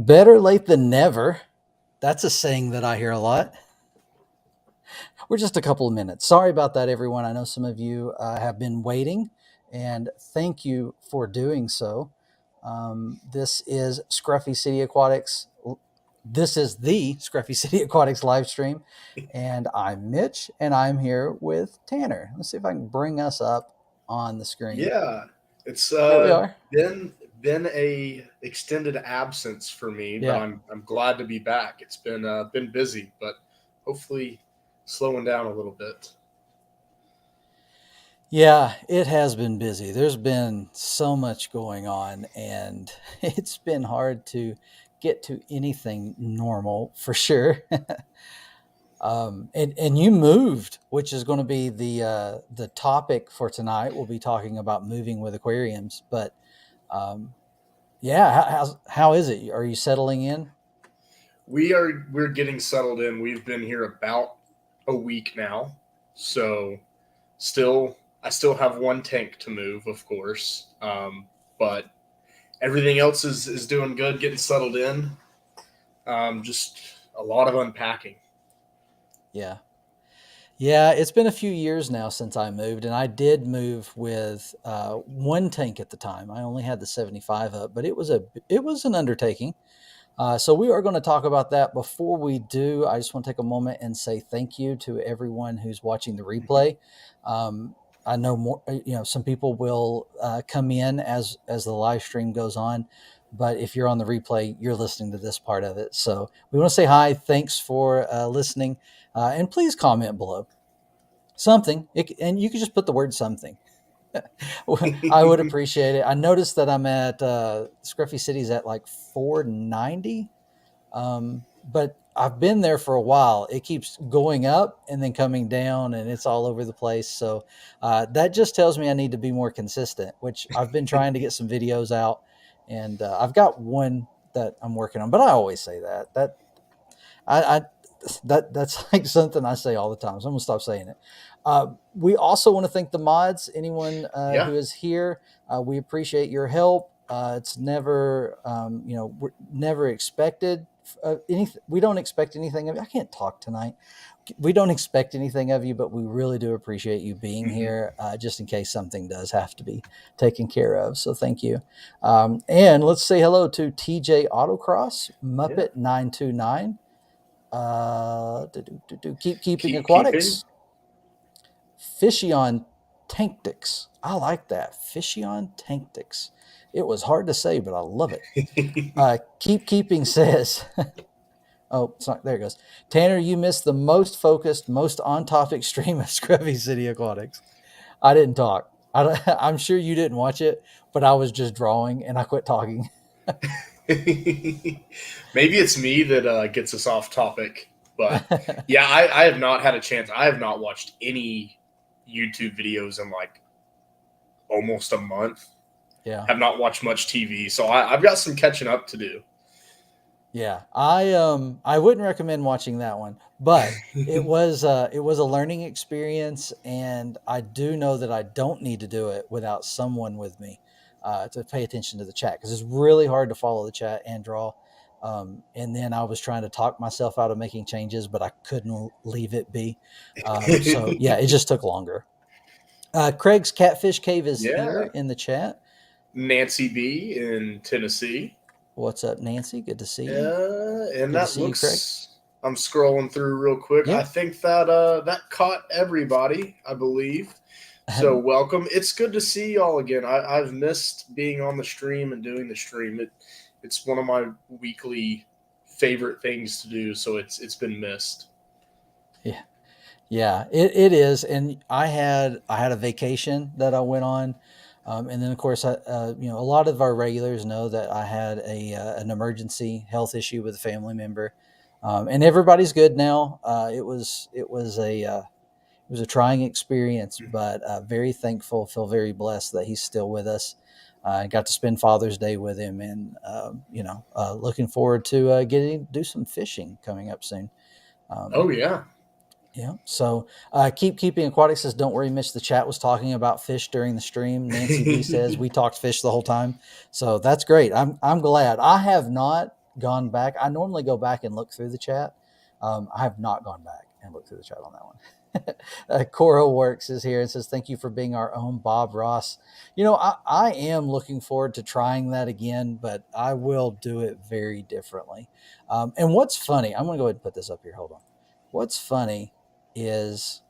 Better late than never. That's a saying that I hear a lot. We're just a couple of minutes. Sorry about that, everyone. I know some of you have been waiting, and thank you for doing so. This is Scruffy City Aquatics. This is the Scruffy City Aquatics live stream, and I'm Mitch, and I'm here with Tanner. Let's see if I can bring us up on the screen. Yeah, it's There we are. been a extended absence for me, but Yeah. I'm glad to be back. It's been busy, but hopefully slowing down a little bit. Yeah, it has been busy. There's been so much going on, and it's been hard to get to anything normal for sure. And you moved, which is going to be the topic for tonight. We'll be talking about moving with aquariums, but um, yeah, how is it? Are you settling in? We're getting settled in. We've been here about a week now, so still I still have one tank to move, of course, but everything else is doing good, getting settled in. Just a lot of unpacking. Yeah. Yeah, it's been a few years now since I moved, and I did move with one tank at the time. I only had the 75 up, but it was an undertaking. So we are going to talk about that. Before we do, I just want to take a moment and say thank you to everyone who's watching the replay. I know more, some people will come in as the live stream goes on, but if you're on the replay, you're listening to this part of it. So we want to say hi. Thanks for listening, and please comment below something, and you can just put the word something. I would appreciate it. I noticed that I'm at Scruffy City's at like 490, but I've been there for a while. It keeps going up and then coming down, and it's all over the place. So that just tells me I need to be more consistent, which I've been trying to get some videos out, and I've got one that I'm working on. But I always say that I that's like something I say all the time. So I'm gonna stop saying it. We also want to thank the mods. Anyone Yeah. who is here, we appreciate your help. It's never, we're never expected. We don't expect anything of you. I can't talk tonight. We don't expect anything of you, but we really do appreciate you being hmm here, just in case something does have to be taken care of. So thank you. And let's say hello to TJ Autocross, Yeah. Muppet 929. Keep keeping Keep keeping. aquatics. Fishy on Tanctics. I like that. Fishy on Tanctics. It was hard to say, but I love it. Keep keeping says, oh, sorry, there it goes. Tanner, you missed the most focused, most on topic stream of Scruffy City Aquatics. I didn't talk. I'm sure you didn't watch it, but I was just drawing and I quit talking. Maybe it's me that gets us off topic, but yeah, I have not had a chance. I have not watched any YouTube videos in like almost a month. Yeah. Have not watched much TV, so I've got some catching up to do. Yeah, I wouldn't recommend watching that one, but it was a learning experience, and I do know that I don't need to do it without someone with me to pay attention to the chat because it's really hard to follow the chat and draw. And then I was trying to talk myself out of making changes, but I couldn't leave it be. So yeah, it just took longer. Craig's Catfish Cave is here Yeah, in the chat. Nancy B in Tennessee. What's up, Nancy? Good to see you. And Good to that see you, Craig. looks. I'm scrolling through real quick. I Yeah. think that caught everybody. I believe. So welcome. It's good to see y'all again. I've missed being on the stream and doing the stream. It's one of my weekly favorite things to do. So it's been missed. Yeah. Yeah, it is, and I had a vacation that I went on, and then of course a lot of our regulars know that I had an emergency health issue with a family member, and everybody's good now. It was a trying experience, but very thankful, feel very blessed that he's still with us. I got to spend Father's Day with him, and looking forward to getting to do some fishing coming up soon. Um, Oh yeah. yeah. So keep keeping aquatic says, don't worry, Mitch. The chat was talking about fish during the stream. Nancy B says we talked fish the whole time. So that's great. I'm glad. I have not gone back. I normally go back and look through the chat. I have not gone back and looked through the chat on that one. Coro Works is here and says, "Thank you for being our own Bob Ross." I am looking forward to trying that again, but I will do it very differently. And what's funny, I'm going to go ahead and put this up here. Hold on. What's funny is,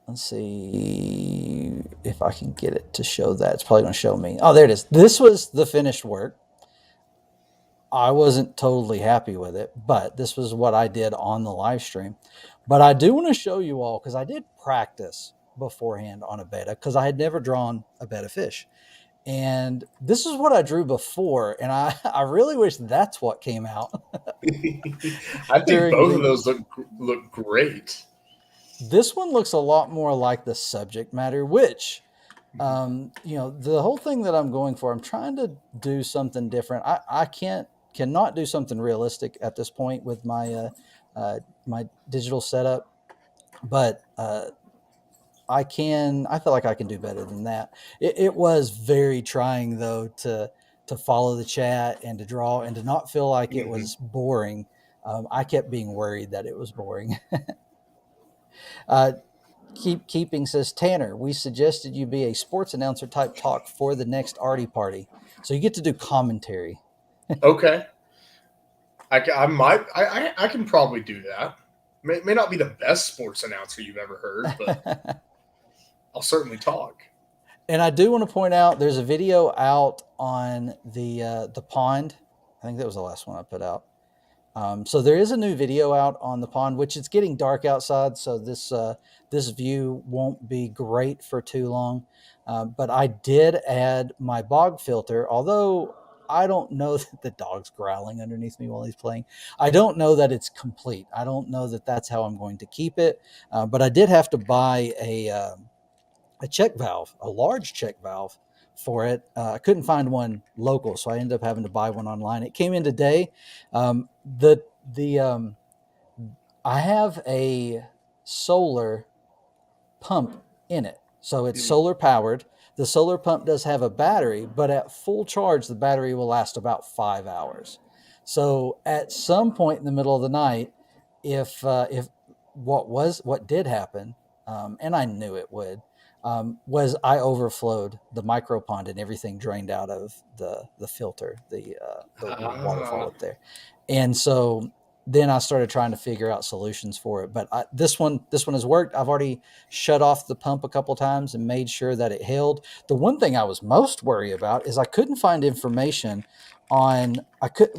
let's see if I can get it to show that. It's probably going to show me. Oh, there it is. This was the finished work. I wasn't totally happy with it, but this was what I did on the live stream. But I do want to show you all, because I did practice beforehand on a betta, because I had never drawn a betta fish. And this is what I drew before, and I really wish that's what came out I think during both of the. those look great. This one looks a lot more like the subject matter, which, the whole thing that I'm going for, I'm trying to do something different. I cannot do something realistic at this point with my digital setup, but I feel like I can do better than that. It was very trying though to follow the chat and to draw and to not feel like it Mhm. was boring. I kept being worried that it was boring. uh, Keeping says, "Tanner, we suggested you be a sports announcer type talk for the next Artie party, so you get to do commentary." Okay, I might I can probably do that. May not be the best sports announcer you've ever heard, but I'll certainly talk. And I do want to point out, there's a video out on the pond. I think that was the last one I put out. So there is a new video out on the pond, which it's getting dark outside, so this view won't be great for too long. But I did add my bog filter, although I don't know that the dog's growling underneath me while he's playing. I don't know that it's complete. I don't know that that's how I'm going to keep it. But I did have to buy a check valve, a large check valve for it. I couldn't find one local, so I ended up having to buy one online. It came in today. The I have a solar pump in it, so it's Mhm. solar powered. The solar pump does have a battery, but at full charge, the battery will last about 5 hours. So at some point in the middle of the night, if what did happen, and I knew it would, was I overflowed the micro pond and everything drained out of the filter, the little waterfall Ah, up there, and so then I started trying to figure out solutions for it. But this one has worked. I've already shut off the pump a couple times and made sure that it held. The one thing I was most worried about is I couldn't find information on. I could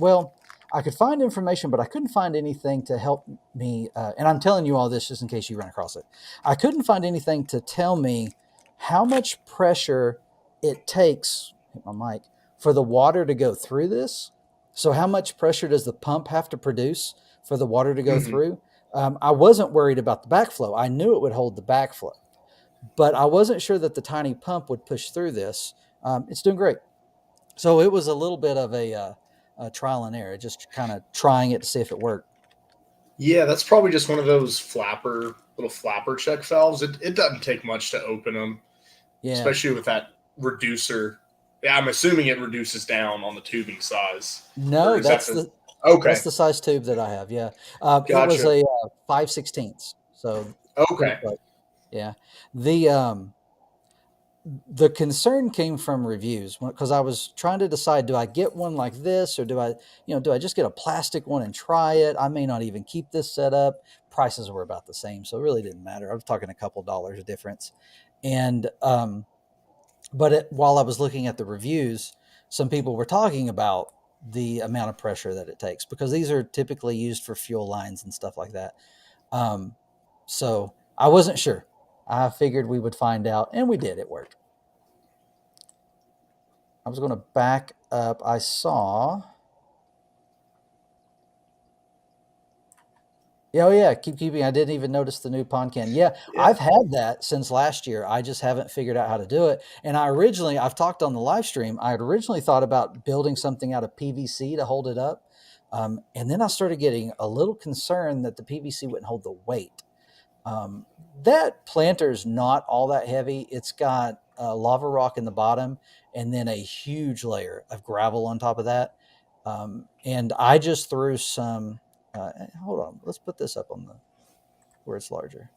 find information, but I couldn't find anything to help me. And I'm telling you all this just in case you run across it. I couldn't find anything to tell me how much pressure it takes, hit my mic, for the water to go through this. So, how much pressure does the pump have to produce for the water to go mhm. through? I wasn't worried about the backflow. I knew it would hold the backflow, but I wasn't sure that the tiny pump would push through this. It's doing great. So, it was a little bit of a trial and error, just kind of trying it to see if it worked. Yeah, that's probably just one of those little flapper check valves. It doesn't take much to open them, Yeah. especially with that reducer. Yeah, I'm assuming it reduces down on the tubing size, or No, is that that's the? the Okay, that's the size tube that I have. Yeah, it was gotcha. a 5/16, so pretty Okay. close. Yeah, the um, the concern came from reviews because I was trying to decide: do I get one like this, or do I just get a plastic one and try it? I may not even keep this set up. Prices were about the same, so it really didn't matter. I was talking a couple dollars difference, and while I was looking at the reviews, some people were talking about the amount of pressure that it takes because these are typically used for fuel lines and stuff like that. Um, so I wasn't sure. I figured we would find out, and we did. It worked. I was going to back up. I saw. Yeah, oh yeah, keep keeping. I didn't even notice the new pond can. Yeah, Yeah. I've had that since last year. I just haven't figured out how to do it. And I've talked on the live stream. I had originally thought about building something out of PVC to hold it up, and then I started getting a little concerned that the PVC wouldn't hold the weight. Um, that planter's not all that heavy. It's got lava rock in the bottom, and then a huge layer of gravel on top of that. And I just threw some. Hold on, let's put this up on the where it's larger.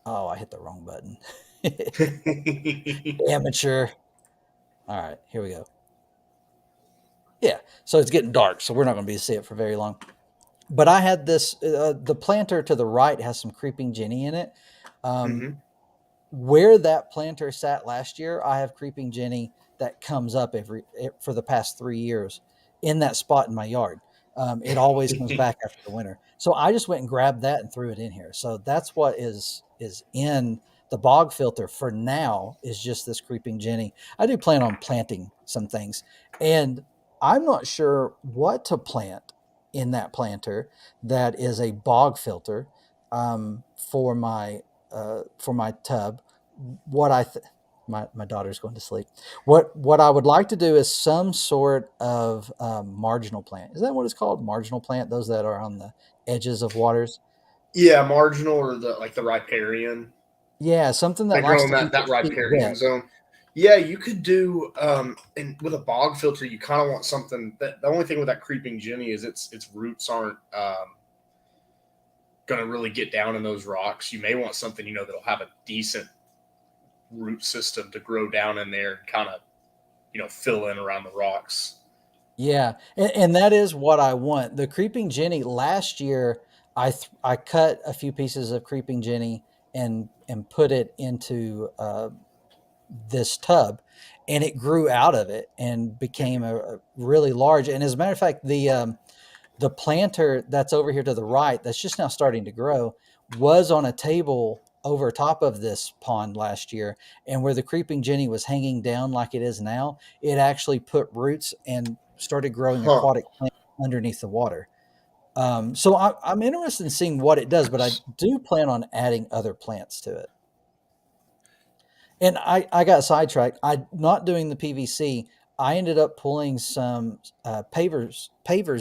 Oh, I hit the wrong button. Amateur. All right, here we go. Yeah, so it's getting dark, so we're not going to be able to see it for very long. But I had this. The planter to the right has some creeping Jenny in it. Um, Hmm. where that planter sat last year, I have creeping Jenny that comes up for the past 3 years in that spot in my yard. It always comes back after the winter, so I just went and grabbed that and threw it in here. So that's what is in the bog filter for now is just this creeping Jenny. I do plan on planting some things, and I'm not sure what to plant in that planter that is a bog filter for my tub. What I th- my daughter's going to sleep. What I would like to do is some sort of marginal plant. Is that what it's called? Marginal plant. Those that are on the edges of waters. Yeah, marginal or the riparian. Yeah, something that They grow likes in to keep that its feet riparian wet. zone. Yeah, you could do and with a bog filter, you kind of want something that the only thing with that creeping Jenny is its roots aren't going to really get down in those rocks. You may want something that'll have a decent root system to grow down in there and kind of fill in around the rocks. Yeah, and that is what I want. The creeping Jenny last year, I cut a few pieces of creeping Jenny and put it into this tub, and it grew out of it and became a really large. And as a matter of fact, the planter that's over here to the right, that's just now starting to grow, was on a table over top of this pond last year. And where the creeping Jenny was hanging down like it is now, it actually put roots and started growing Huh. aquatic plants underneath the water. So I'm interested in seeing what it does, but I do plan on adding other plants to it. And I got sidetracked. I not doing the PVC. I ended up pulling some pavers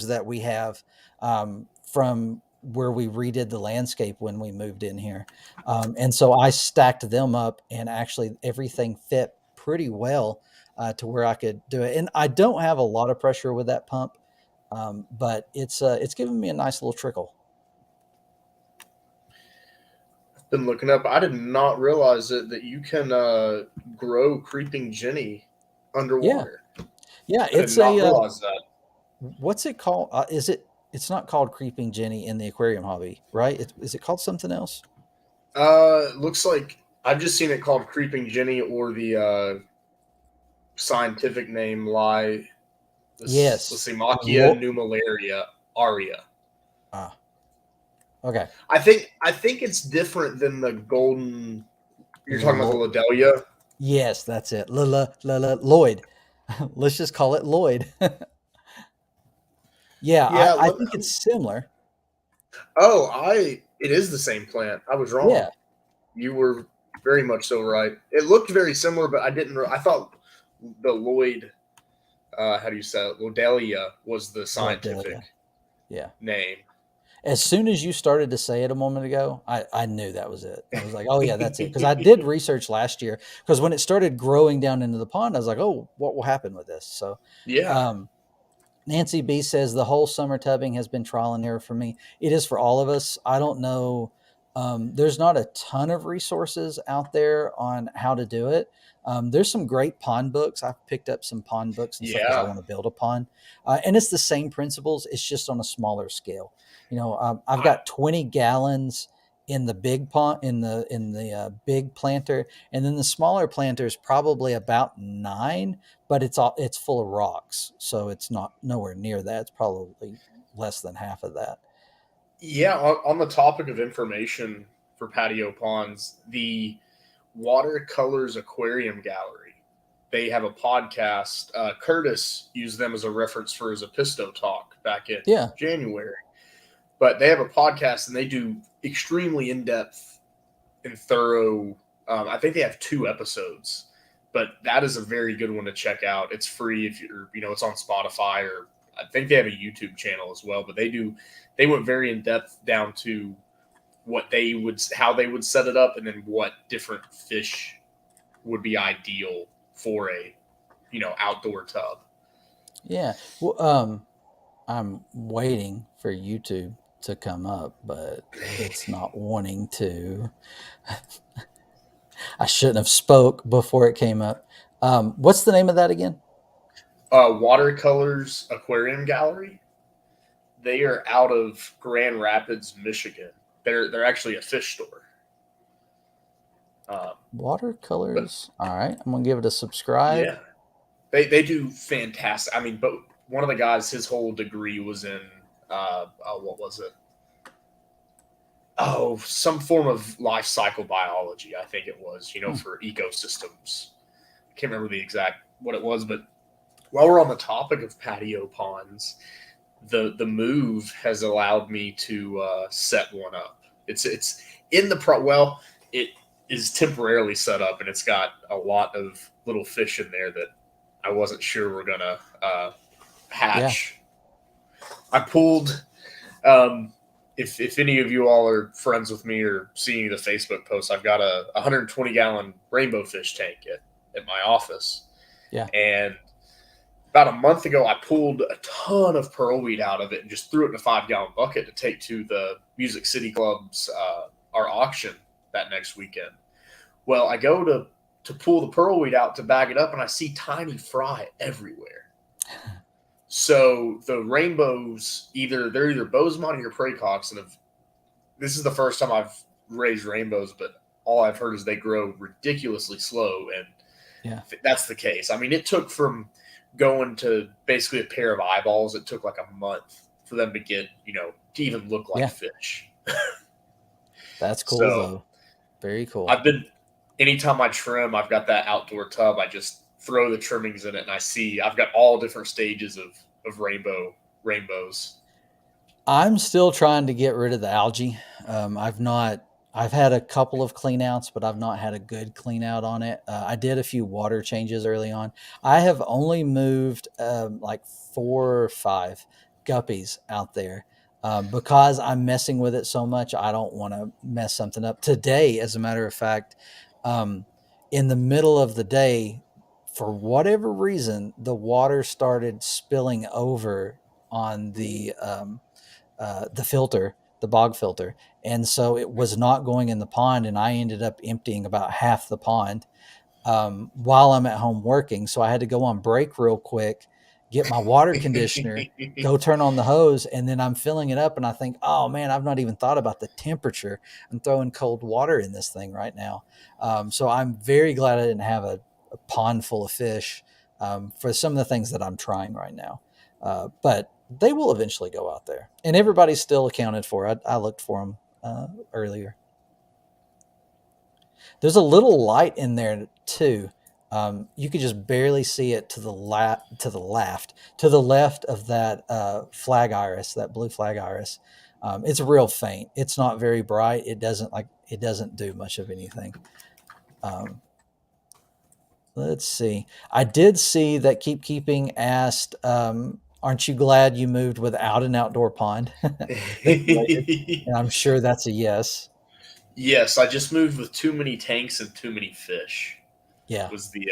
that we have from where we redid the landscape when we moved in here, and so I stacked them up, and actually everything fit pretty well to where I could do it. And I don't have a lot of pressure with that pump, but it's giving me a nice little trickle. Been looking up. I did not realize that you can grow creeping Jenny Yeah, underwater. yeah. I did It's not a realize that. what's it called? Is it? It's not called creeping Jenny in the aquarium hobby, right? Is it called something else? Looks like I've just seen it called creeping Jenny, or the scientific name lie. Let's Yes. see, Machia Lo- numalaria aria. ah, okay. I think it's different than the golden. You're talking about the Lo- Lodelia. yes, that's it. Lloyd. Let's just call it Lloyd. Yeah, Yeah. I think it's similar. It is the same plant. I was Yeah, wrong. You were very much so right. It looked very similar, but I didn't. I thought the Lloyd, how do you say it? Lodelia was the scientific Lodelia. Yeah. name. As soon as you started to say it a moment ago, I knew that was it. I was like, oh yeah, that's it. Because I did research last year. Because when it started growing down into the pond, I was like, oh, what will happen with this? So Yeah. um, Nancy B says the whole summer tubbing has been trial and error for me. It is for all of us. I don't know. There's not a ton of resources out there on how to do it. There's some great pond books. I've picked up some pond books and stuff because I Yeah. want to build a pond, and it's the same principles. It's just on a smaller scale. I've I, got 20 gallons in the big pond in the big planter, and then the smaller planter is probably about 9, but it's full of rocks, so it's not nowhere near that. It's probably less than half of that. yeah. On the topic of information for patio ponds, the Watercolors Aquarium Gallery. They have a podcast. Curtis used them as a reference for his Episto talk back in Yeah, January. But they have a podcast and they do extremely in depth and thorough. I think they have 2 episodes, but that is a very good one to check out. It's free if it's on Spotify, or I think they have a YouTube channel as well. But they went very in depth down to how they would set it up, and then what different fish would be ideal for a outdoor tub. Yeah. Well, I'm waiting for YouTube to come up, but it's not wanting to. I shouldn't have spoke before it came up. What's the name of that again? Watercolors Aquarium Gallery. They are out of Grand Rapids, Michigan. They're actually a fish store. Um, but Watercolors. All right. I'm going to give it a subscribe. yeah, they do fantastic. I mean, but one of the guys, his whole degree was in what was it? Oh, some form of life cycle biology. I think it was. Hmm. For ecosystems. I can't remember the exact what it was, but while we're on the topic of patio ponds, the move has allowed me to set one up. It's in the well, it is temporarily set up, and it's got a lot of little fish in there that I wasn't sure were gonna Yeah. hatch. I pulled. Um, if any of you all are friends with me or seeing the Facebook post, I've got a 120-gallon rainbow fish tank at my office, Yeah. and about a month ago, I pulled a ton of pearlweed out of it and just threw it in a 5-gallon bucket to take to the Music City Club's our auction that next weekend. Well, I go to pull the pearlweed out to bag it up, and I see tiny fry everywhere. So the rainbows they're either Bozeman or Praycox, and this is the first time I've raised rainbows, but all I've heard is they grow ridiculously slow, and Yeah. that's the case. I mean, it took from going to basically a pair of eyeballs, it took like a month for them to get, to even look like Yeah. fish. That's cool, So though. Very cool. I've been, anytime I trim, I've got that outdoor tub. I just throw the trimmings in it, and I've got all different stages of rainbows. I'm still trying to get rid of the algae. I've not. I've had a couple of clean outs, but I've not had a good clean out on it. I did a few water changes early on. I have only moved like 4 or 5 guppies out there because I'm messing with it so much. I don't want to mess something up. Today, as a matter of fact, um, in the middle of the day, for whatever reason, the water started spilling over on the filter, the bog filter. And so it was not going in the pond. And I ended up emptying about half the pond while I'm at home working. So I had to go on break real quick, get my water conditioner, go turn on the hose, and then I'm filling it up. And I think, oh man, I've not even thought about the temperature. I'm throwing cold water in this thing right now. So I'm very glad I didn't have a pond full of fish for some of the things that I'm trying right now. But they will eventually go out there, and everybody's still accounted for. I looked for them earlier. There's a little light in there too. You could just barely see it to the left of that flag iris, that blue flag iris. It's real faint. It's not very bright. It doesn't do much of anything. Um, let's see. I did see that Keep Keeping asked, "Aren't you glad you moved without an outdoor pond?" This related, and I'm sure that's a yes. Yes, I just moved with too many tanks and too many fish. Yeah. Was the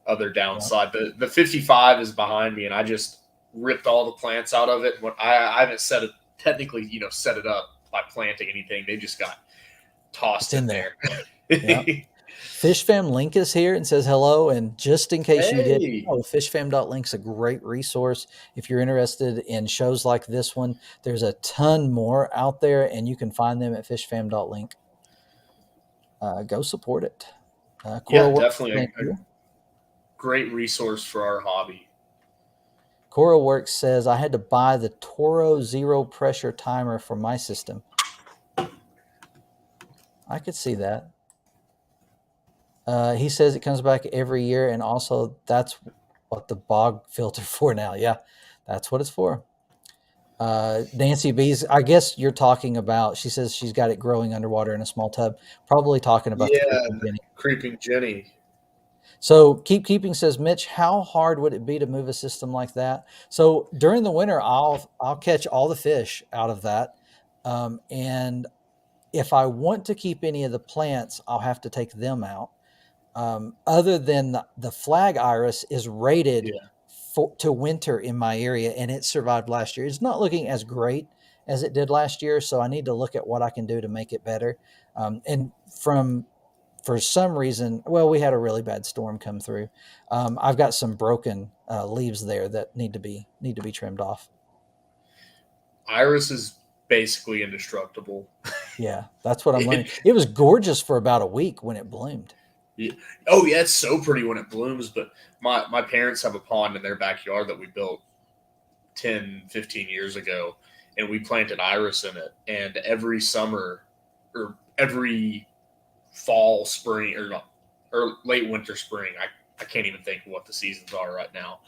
other Yeah. downside. The 55 is behind me, and I just ripped all the plants out of it. When I haven't set it technically, set it up by planting anything. They just got It's tossed in in there. there. Yeah. FishFam Link is here and says hello. And just in case you didn't Hey, know, FishFam.link's a great resource. If you're interested in shows like this one, there's a ton more out there, and you can find them at FishFam.link. Go support it. yeah, Coral Works, definitely thank a you. great resource for our hobby. Coral Works says, I had to buy the Toro zero pressure timer for my system. I could see that. He says it comes back every year, and also that's what the bog filter for now. Yeah, that's what it's for. Nancy B's. I guess you're talking about. She says she's got it growing underwater in a small tub. Probably talking about the Yeah, creeping Jenny. creeping Jenny. So Keep Keeping says, Mitch, how hard would it be to move a system like that? So during the winter, I'll catch all the fish out of that, and if I want to keep any of the plants, I'll have to take them out. Other than the flag iris is rated Yeah. to winter in my area, and it survived last year. It's not looking as great as it did last year, so I need to look at what I can do to make it better. And from for some reason, well, we had a really bad storm come through. I've got some broken leaves there that need to be trimmed off. Iris is basically indestructible. Yeah, that's what I'm learning. It was gorgeous for about a week when it bloomed. Yeah. Oh yeah, it's so pretty when it blooms. But my parents have a pond in their backyard that we built 10, 15 years ago, and we planted iris in it. And every summer, or every fall, spring, or not, or late winter, spring, I can't even think what the seasons are right now.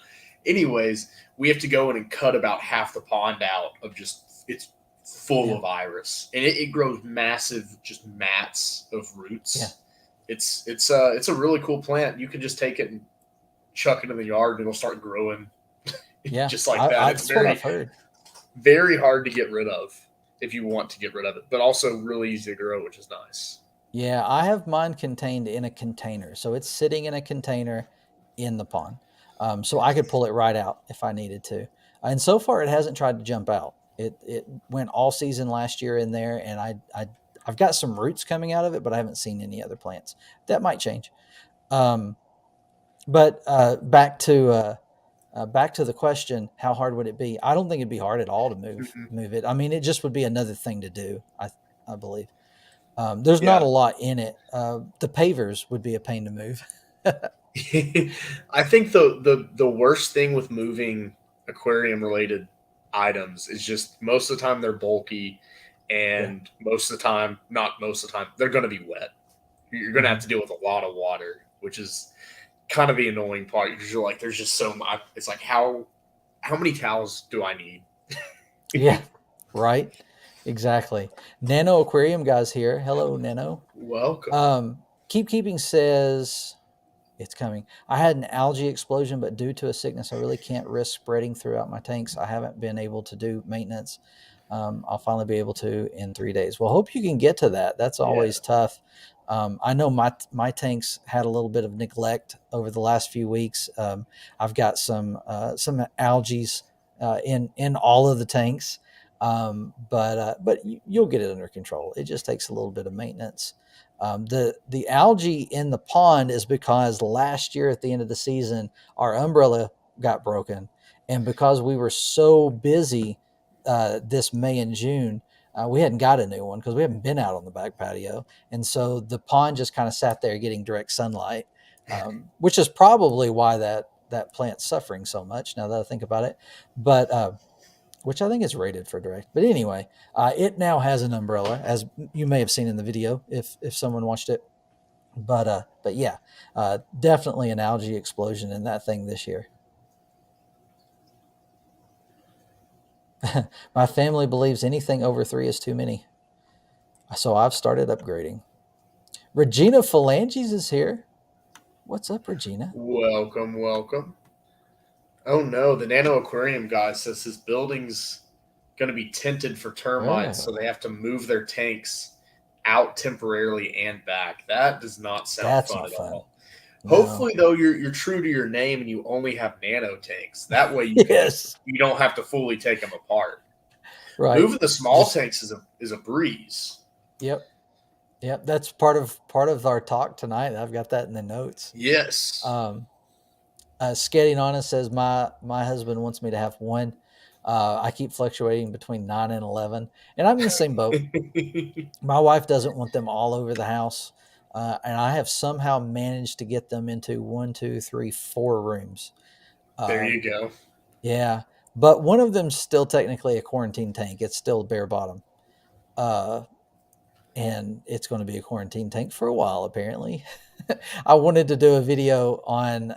Anyways, we have to go in and cut about half the pond out of just it's full Yeah, of iris, and it grows massive, just mats of yeah, roots. It's a really cool plant. You can just take it and chuck it in the yard, and it'll start growing yeah. just like that. It's That's what I've very heard. very hard to get rid of if you want to get rid of it, but also really easy to grow, which is nice. Yeah, I have mine contained in a container, so it's sitting in a container in the pond. So I could pull it right out if I needed to. And so far, it hasn't tried to jump out. It went all season last year in there, and I've got some roots coming out of it, but I haven't seen any other plants. That might change. Um, but back to the question, how hard would it be? I don't think it'd be hard at all to Mhm. move it. I mean, it just would be another thing to do. I believe. There's not a Yeah. lot in it. The pavers would be a pain to move. I think the worst thing with moving aquarium related items is just most of the time they're bulky, Yeah. and most of the time, not most of the time, they're going to be wet. You're going to have Hmm. to deal with a lot of water, which is kind of the annoying part because you're like, there's just so much. It's like how many towels do I need? Yeah. Right. Exactly. Nano Aquarium guys here. Hello, Nano. Welcome. Um, Keep Keeping says it's coming. I had an algae explosion, but due to a sickness, I really can't risk spreading throughout my tanks. I haven't been able to do maintenance. I'll finally be able to in 3 days. Well, hope you can get to that. That's Yeah. always tough. I know my tanks had a little bit of neglect over the last few weeks. I've got some algae in all of the tanks, but you'll get it under control. It just takes a little bit of maintenance. The algae in the pond is because last year at the end of the season, our umbrella got broken, and because we were so busy this May and June, we hadn't got a new one because we haven't been out on the back patio, and so the pond just kind of sat there getting direct sunlight, which is probably why that plant's suffering so much. Now that I think about it, but which I think is rated for direct. But anyway, it now has an umbrella, as you may have seen in the video if someone watched it. But yeah, definitely an algae explosion in that thing this year. My family believes anything over 3 is too many, so I've started upgrading. Regina Phalanges is here. What's up, Regina? Welcome, welcome. Oh no, the Nano Aquarium guy says his building's going to be tinted for termites, so they Oh, have to move their tanks out temporarily and back. That does not sound that's fun not at fun. all. No. Hopefully, though, you're true to your name and you only have nano tanks. That way, Yes. you don't have to fully take them apart. Right. Moving the small Just tanks is a breeze. yep. Yep. That's part of our talk tonight. I've got that in the notes. Yes. Um, Skating Honest says my husband wants me to have one. I keep fluctuating between 9 and 11, and I'm in the same boat. There My wife doesn't want them all over the house, and I have somehow managed to get them into one, two, three, 4 rooms. you Um, go. yeah, but one of them's still technically a quarantine tank. It's still bare bottom, uh, and it's going to be a quarantine tank for a while. Apparently, I wanted to do a video on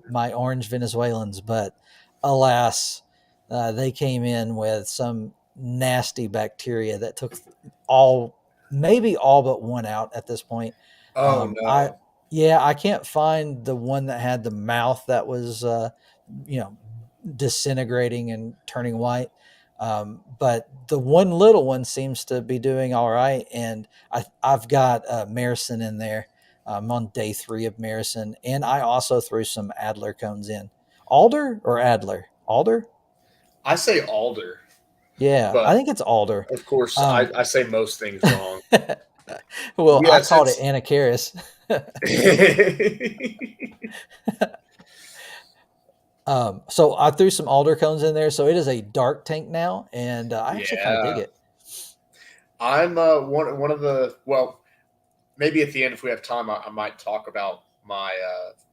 my orange Venezuelans, but alas, they came in with some nasty bacteria that took all, maybe all but one out at this point. Oh I no. Yeah, I can't find the one that had the mouth that was you know disintegrating and turning white. But the one little one seems to be doing all right, and I've got Marison in there. I'm on day 3 of Marison, and I also threw some Adler cones in. Alder or Adler? Alder? I say alder, Yeah, I but think it's Alder. of course, Um, I say most things wrong. well, I Yes, called it it's. Anacharis. So I threw some alder cones in there. So it is a dark tank now, and I actually kind of dig Yeah, it. I'm one of the well, maybe at the end if we have time, I might talk about my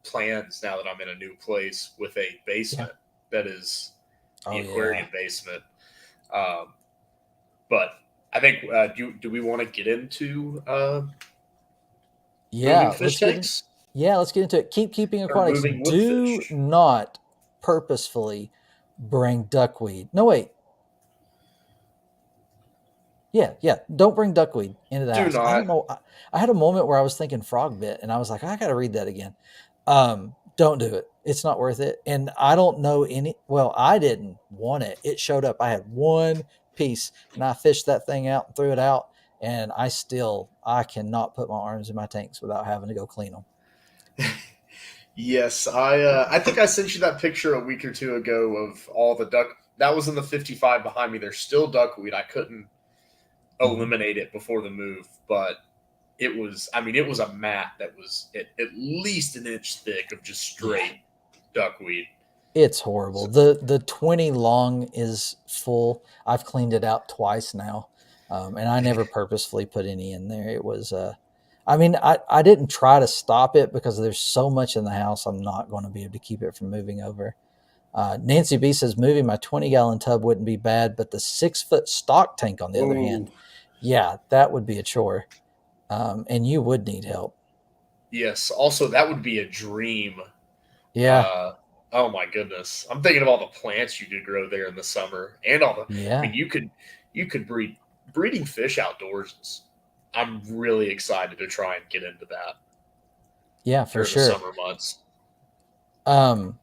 plans now that I'm in a new place with a Yeah. basement that is the Oh yeah. aquarium basement. Um, but I think do we want to get into moving Yeah. fish tanks Let's get into it. Keeping or aquatics. moving wood Do fish? not purposefully bring duckweed. No, wait. Yeah, yeah. Don't bring duckweed into the Do house. I don't not. know. I had a moment where I was thinking frog bit, and I was like, I got to read that again. Don't do it. It's not worth it. And I don't know any. Well, I didn't want it. It showed up. I had one piece, and I fished that thing out and threw it out. And I cannot put my arms in my tanks without having to go clean them. Yes, I think I sent you that picture a week or two ago of all the duck. That was in the 55 behind me. There's still duckweed. I couldn't Hmm. eliminate it before the move, but it was. I mean, it was a mat that was at least an inch thick of just Yeah, straight duckweed. it's horrible. So, The 20 long is full. I've cleaned it out twice now, and I never purposefully put any in there. It was I mean, I didn't try to stop it because there's so much in the house. I'm not going to be able to keep it from moving over. Nancy B says moving my 20-gallon tub wouldn't be bad, but the 6 foot stock tank, on the other hand, oh yeah, that would be a chore, and you would need help. yes. Also, that would be a dream. Yeah, Uh, oh my goodness, I'm thinking of all the plants you could grow there in the summer, and all the. I yeah, mean, you could breeding fish outdoors. I'm really excited to try and get into that yeah, for during the sure. summer months. Um,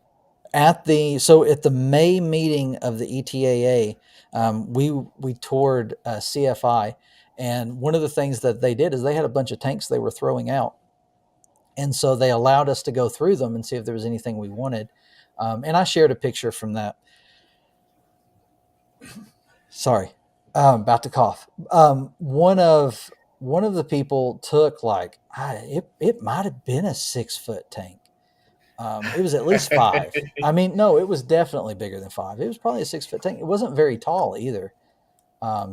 at the May meeting of the ETAA, we toured CFI, and one of the things that they did is they had a bunch of tanks they were throwing out, and so they allowed us to go through them and see if there was anything we wanted. And I shared a picture from that. Sorry, about to cough. One of the people took like it might have been a 6 foot tank. It was at least five. I mean, no, it was definitely bigger than five. It was probably a 6 foot tank. It wasn't very tall either.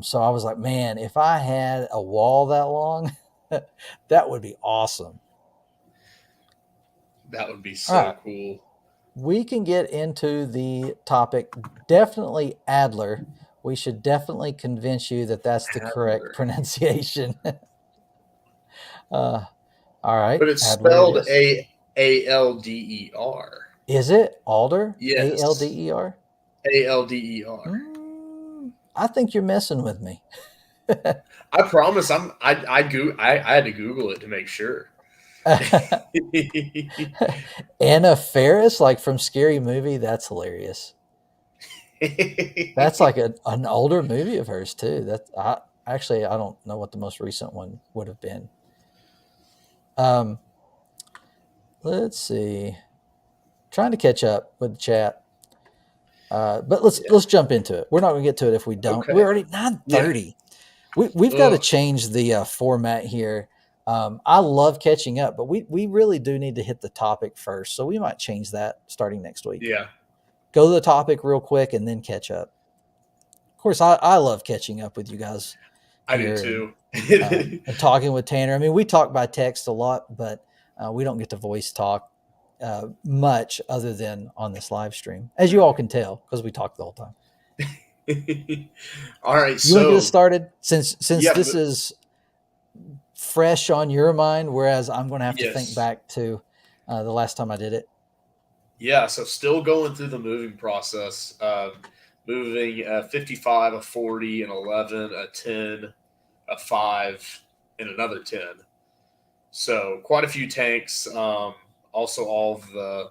So I was like, man, if I had a wall that long, that would be awesome. That would be All so right, cool. we can get into the topic. Definitely Adler. We should definitely convince you that that's the correct Adler. pronunciation. All right, But it's Adler it spelled is. Alder. Is it Alder? Yes, ALDER? Alder. I think you're messing with me. I promise. I had to Google it to make sure. Anna Faris, like from Scary Movie, that's hilarious. That's like an older movie of hers too. I don't know what the most recent one would have been. Um, let's see. Trying to catch up with the chat. But Yeah. let's jump into it. We're not going to get to it if we don't. We're Okay. already Yeah. 9:30. We've got to Ugh. change the format here. I love catching up, but we really do need to hit the topic first. So we might change that starting next week. Yeah. Go to the topic real quick and then catch up. Of course, I love catching up with you guys I do here too. and talking with Tanner. I mean, we talk by text a lot, but we don't get to voice talk much other than on this live stream, as you all can tell, because we talk the whole time. All right. You want to get us So started since yeah. this is fresh on your mind, whereas I'm going to have to think Yes. back to the last time I did it. Yeah. So still going through the moving process. Moving a 55, a 40, an 11, a 10, a 5, and another 10. So quite a few tanks. Also, all of the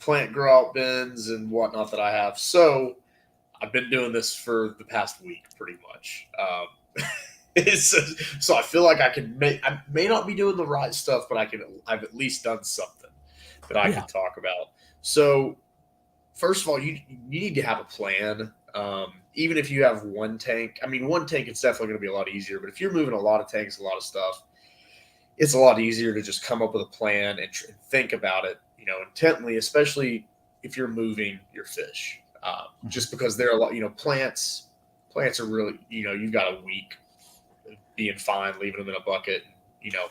plant grow out bins and whatnot that I have. So I've been doing this for the past week, pretty much. It's, so I feel like I may not be doing the right stuff, but I've at least done something that I Yeah. can talk about. So first of all, you need to have a plan. Even if you have one tank, I mean, one tank it's definitely going to be a lot easier. But if you're moving a lot of tanks, a lot of stuff, it's a lot easier to just come up with a plan and think about it, intently, especially if you're moving your fish. Mhm. Just because they're a lot, plants are really, you've got a week being fine, leaving them in a bucket, you know,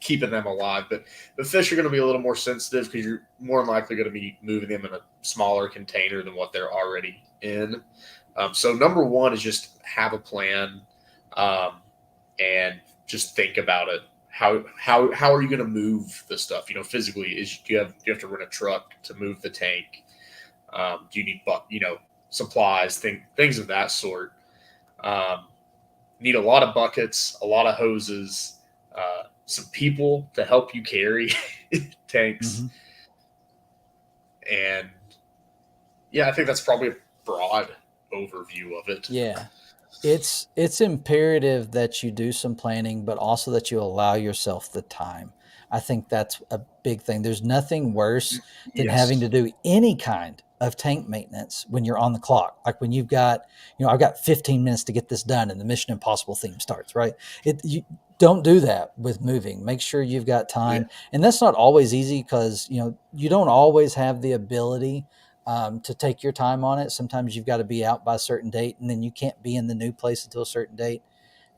keeping them alive. But the fish are going to be a little more sensitive because you're more than likely going to be moving them in a smaller container than what they're already in. So number one is just have a plan, um, and just think about it. How are you going to move the stuff? Physically, do you have to rent a truck to move the tank? Do you need supplies, things of that sort? Um, need a lot of buckets, a lot of hoses, some people to help you carry tanks, Mhm. and yeah, I think that's probably a broad overview of it. Yeah. It's imperative that you do some planning, but also that you allow yourself the time. I think that's a big thing. There's nothing worse than having Yes. to do any kind of tank maintenance when you're on the clock. Like when you've got, I've got 15 minutes to get this done and the Mission Impossible theme starts, right? You don't do that with moving. Make sure you've got Yeah. time. And that's not always easy because, you don't always have the ability to take your time on it. Sometimes you've got to be out by a certain date, and then you can't be in the new place until a certain date,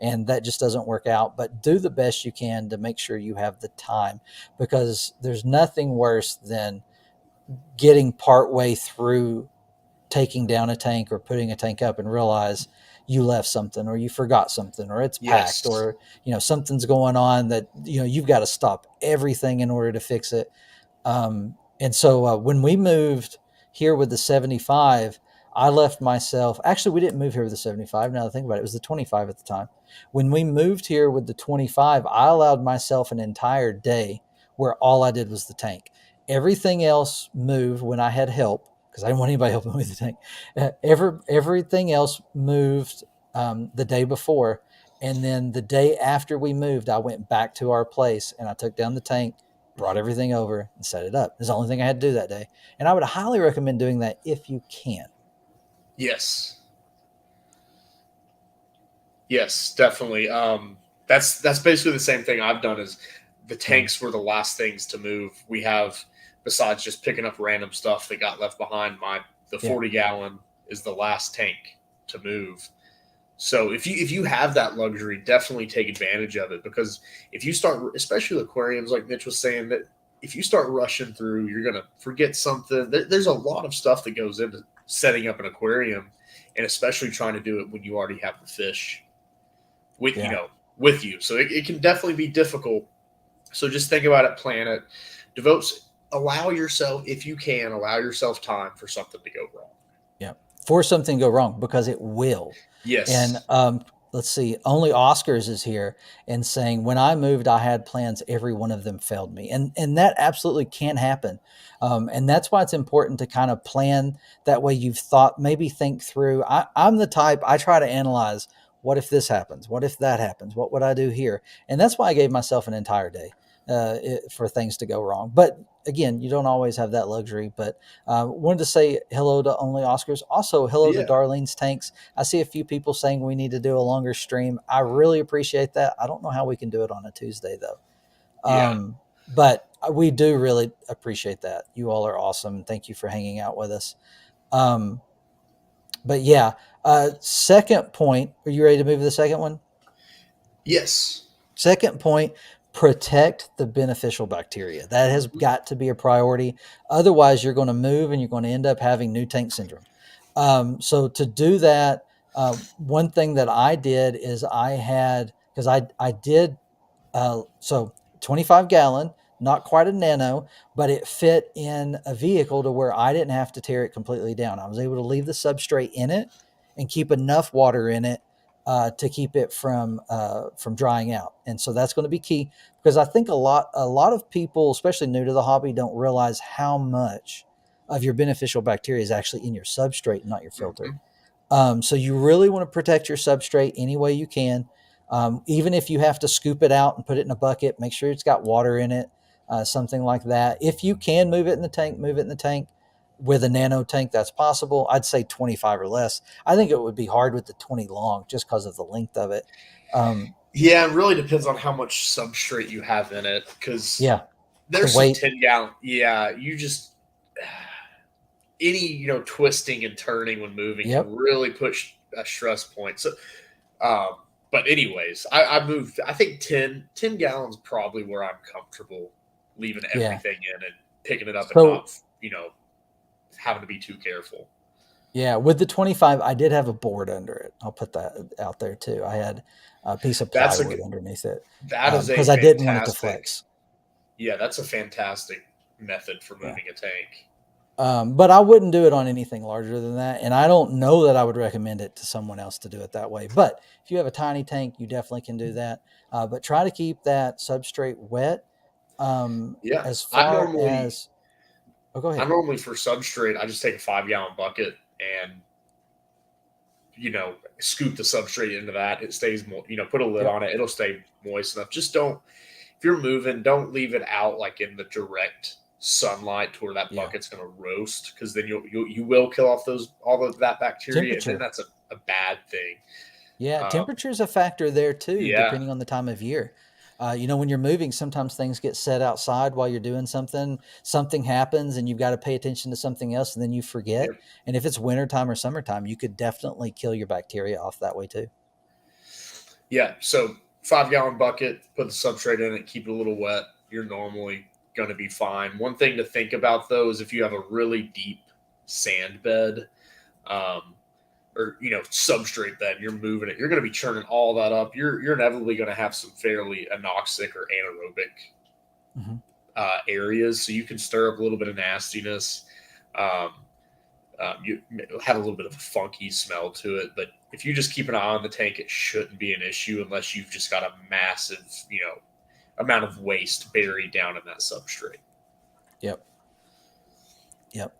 and that just doesn't work out. But do the best you can to make sure you have the time, because there's nothing worse than getting part way through taking down a tank or putting a tank up and realize you left something or you forgot something or it's packed Yes. or something's going on that you've got to stop everything in order to fix it. And so when we moved here with the 75, I left myself. Actually, we didn't move here with the 75. Now that I think about it, it was the 25 at the time. When we moved here with the 25, I allowed myself an entire day where all I did was the tank. Everything else moved when I had help because I didn't want anybody helping me with the tank. Everything else moved the day before. And then the day after we moved, I went back to our place and I took down the tank, brought everything over and set it up. It's the only thing I had to do that day. And I would highly recommend doing that if you can. Yes. Yes, definitely. That's basically the same thing I've done. Is the Mhm. tanks were the last things to move. We have, besides just picking up random stuff that got left behind. The Yeah. 40-gallon is the last tank to move. So if you have that luxury, definitely take advantage of it, because if you start, especially aquariums, like Mitch was saying, that if you start rushing through, you're gonna forget something. There's a lot of stuff that goes into setting up an aquarium, and especially trying to do it when you already have the fish with Yeah. with you. So it can definitely be difficult. So just think about it, plan it, devote, allow yourself, if you can, allow yourself time for something to go wrong. Yeah. For something to go wrong because it will. And Yes. let's see, only Oscars is here and saying, when I moved, I had plans. Every one of them failed me. And that absolutely can happen. And that's why it's important to kind of plan that way. You've thought, maybe think through. I'm the type, I try to analyze, what if this happens? What if that happens? What would I do here? And that's why I gave myself an entire day for things to go wrong. But again, you don't always have that luxury. But wanted to say hello to Only Oscars. Also, hello to Yeah. Darlene's Tanks. I see a few people saying we need to do a longer stream. I really appreciate that. I don't know how we can do it on a Tuesday, though. Yeah. But we do really appreciate that. You all are awesome. Thank you for hanging out with us. Um, but yeah, second point. Are you ready to move to the second one? Yes. Second point, protect the beneficial bacteria. That has Mhm. got to be a priority. Otherwise, you're going to move and you're going to end up having new tank syndrome. So to do that, one thing that I did is I had, because I did so 25-gallon, not quite a nano, but it fit in a vehicle to where I didn't have to tear it completely down. I was able to leave the substrate in it and keep enough water in it to keep it from drying out. And so that's going to be key, because I think a lot of people, especially new to the hobby, don't realize how much of your beneficial bacteria is actually in your substrate, not your filter. Mhm. So you really want to protect your substrate any way you can. Even if you have to scoop it out and put it in a bucket, make sure it's got water in it, something like that. If you can move it in the tank, move it in the tank. with a nano tank, that's possible. I'd say 25 or less. I think it would be hard with the 20 long just because of the length of it. Um, Yeah, it really depends on how much substrate you have in it because yeah, the there's some weight. 10-gallon. Yeah, you just any twisting and turning when moving can Yep. really push a stress point. So, um, but anyways, I moved. I think 10 gallons probably where I'm comfortable leaving Yeah. everything in and picking it up and So not having to be too careful. yeah, with the 25, I did have a board under it. I'll put that out there too. I had a piece of That's a plywood underneath it that is a because I didn't want it to fantastic. flex. Yeah, that's a fantastic method for Yeah. moving a tank. But I wouldn't do it on anything larger than that. And I don't know that I would recommend it to someone else to do it that way. But if you have a tiny tank, you definitely can do that. But try to keep that substrate wet. Yeah, As far as, oh, go I ahead. normally for substrate I just take a 5 gallon bucket and scoop the substrate into that. It stays more. Put a lid Yep. on it. It'll stay moist enough. Just don't if you're moving, don't leave it out like in the direct sunlight to where that Yeah. bucket's going to roast because then you will kill off those all of that bacteria and then Temperature. that's a bad thing. Yeah, Um, temperature is a factor there too, yeah, depending on the time of year. When you're moving, sometimes things get set outside while you're doing something. Something happens, and you've got to pay attention to something else, and then you forget. yep, And if it's wintertime or summertime, you could definitely kill your bacteria off that way too. yeah. So 5 gallon bucket, put the substrate in it, keep it a little wet. You're normally going to be fine. One thing to think about though is if you have a really deep sand bed, um, or substrate bed, you're moving it, you're going to be churning all that up. You're inevitably going to have some fairly anoxic or anaerobic Hmm. areas, so you can stir up a little bit of nastiness. Um, you have a little bit of a funky smell to it, but if you just keep an eye on the tank, it shouldn't be an issue unless you've just got a massive, amount of waste buried down in that substrate. Yep. Yep.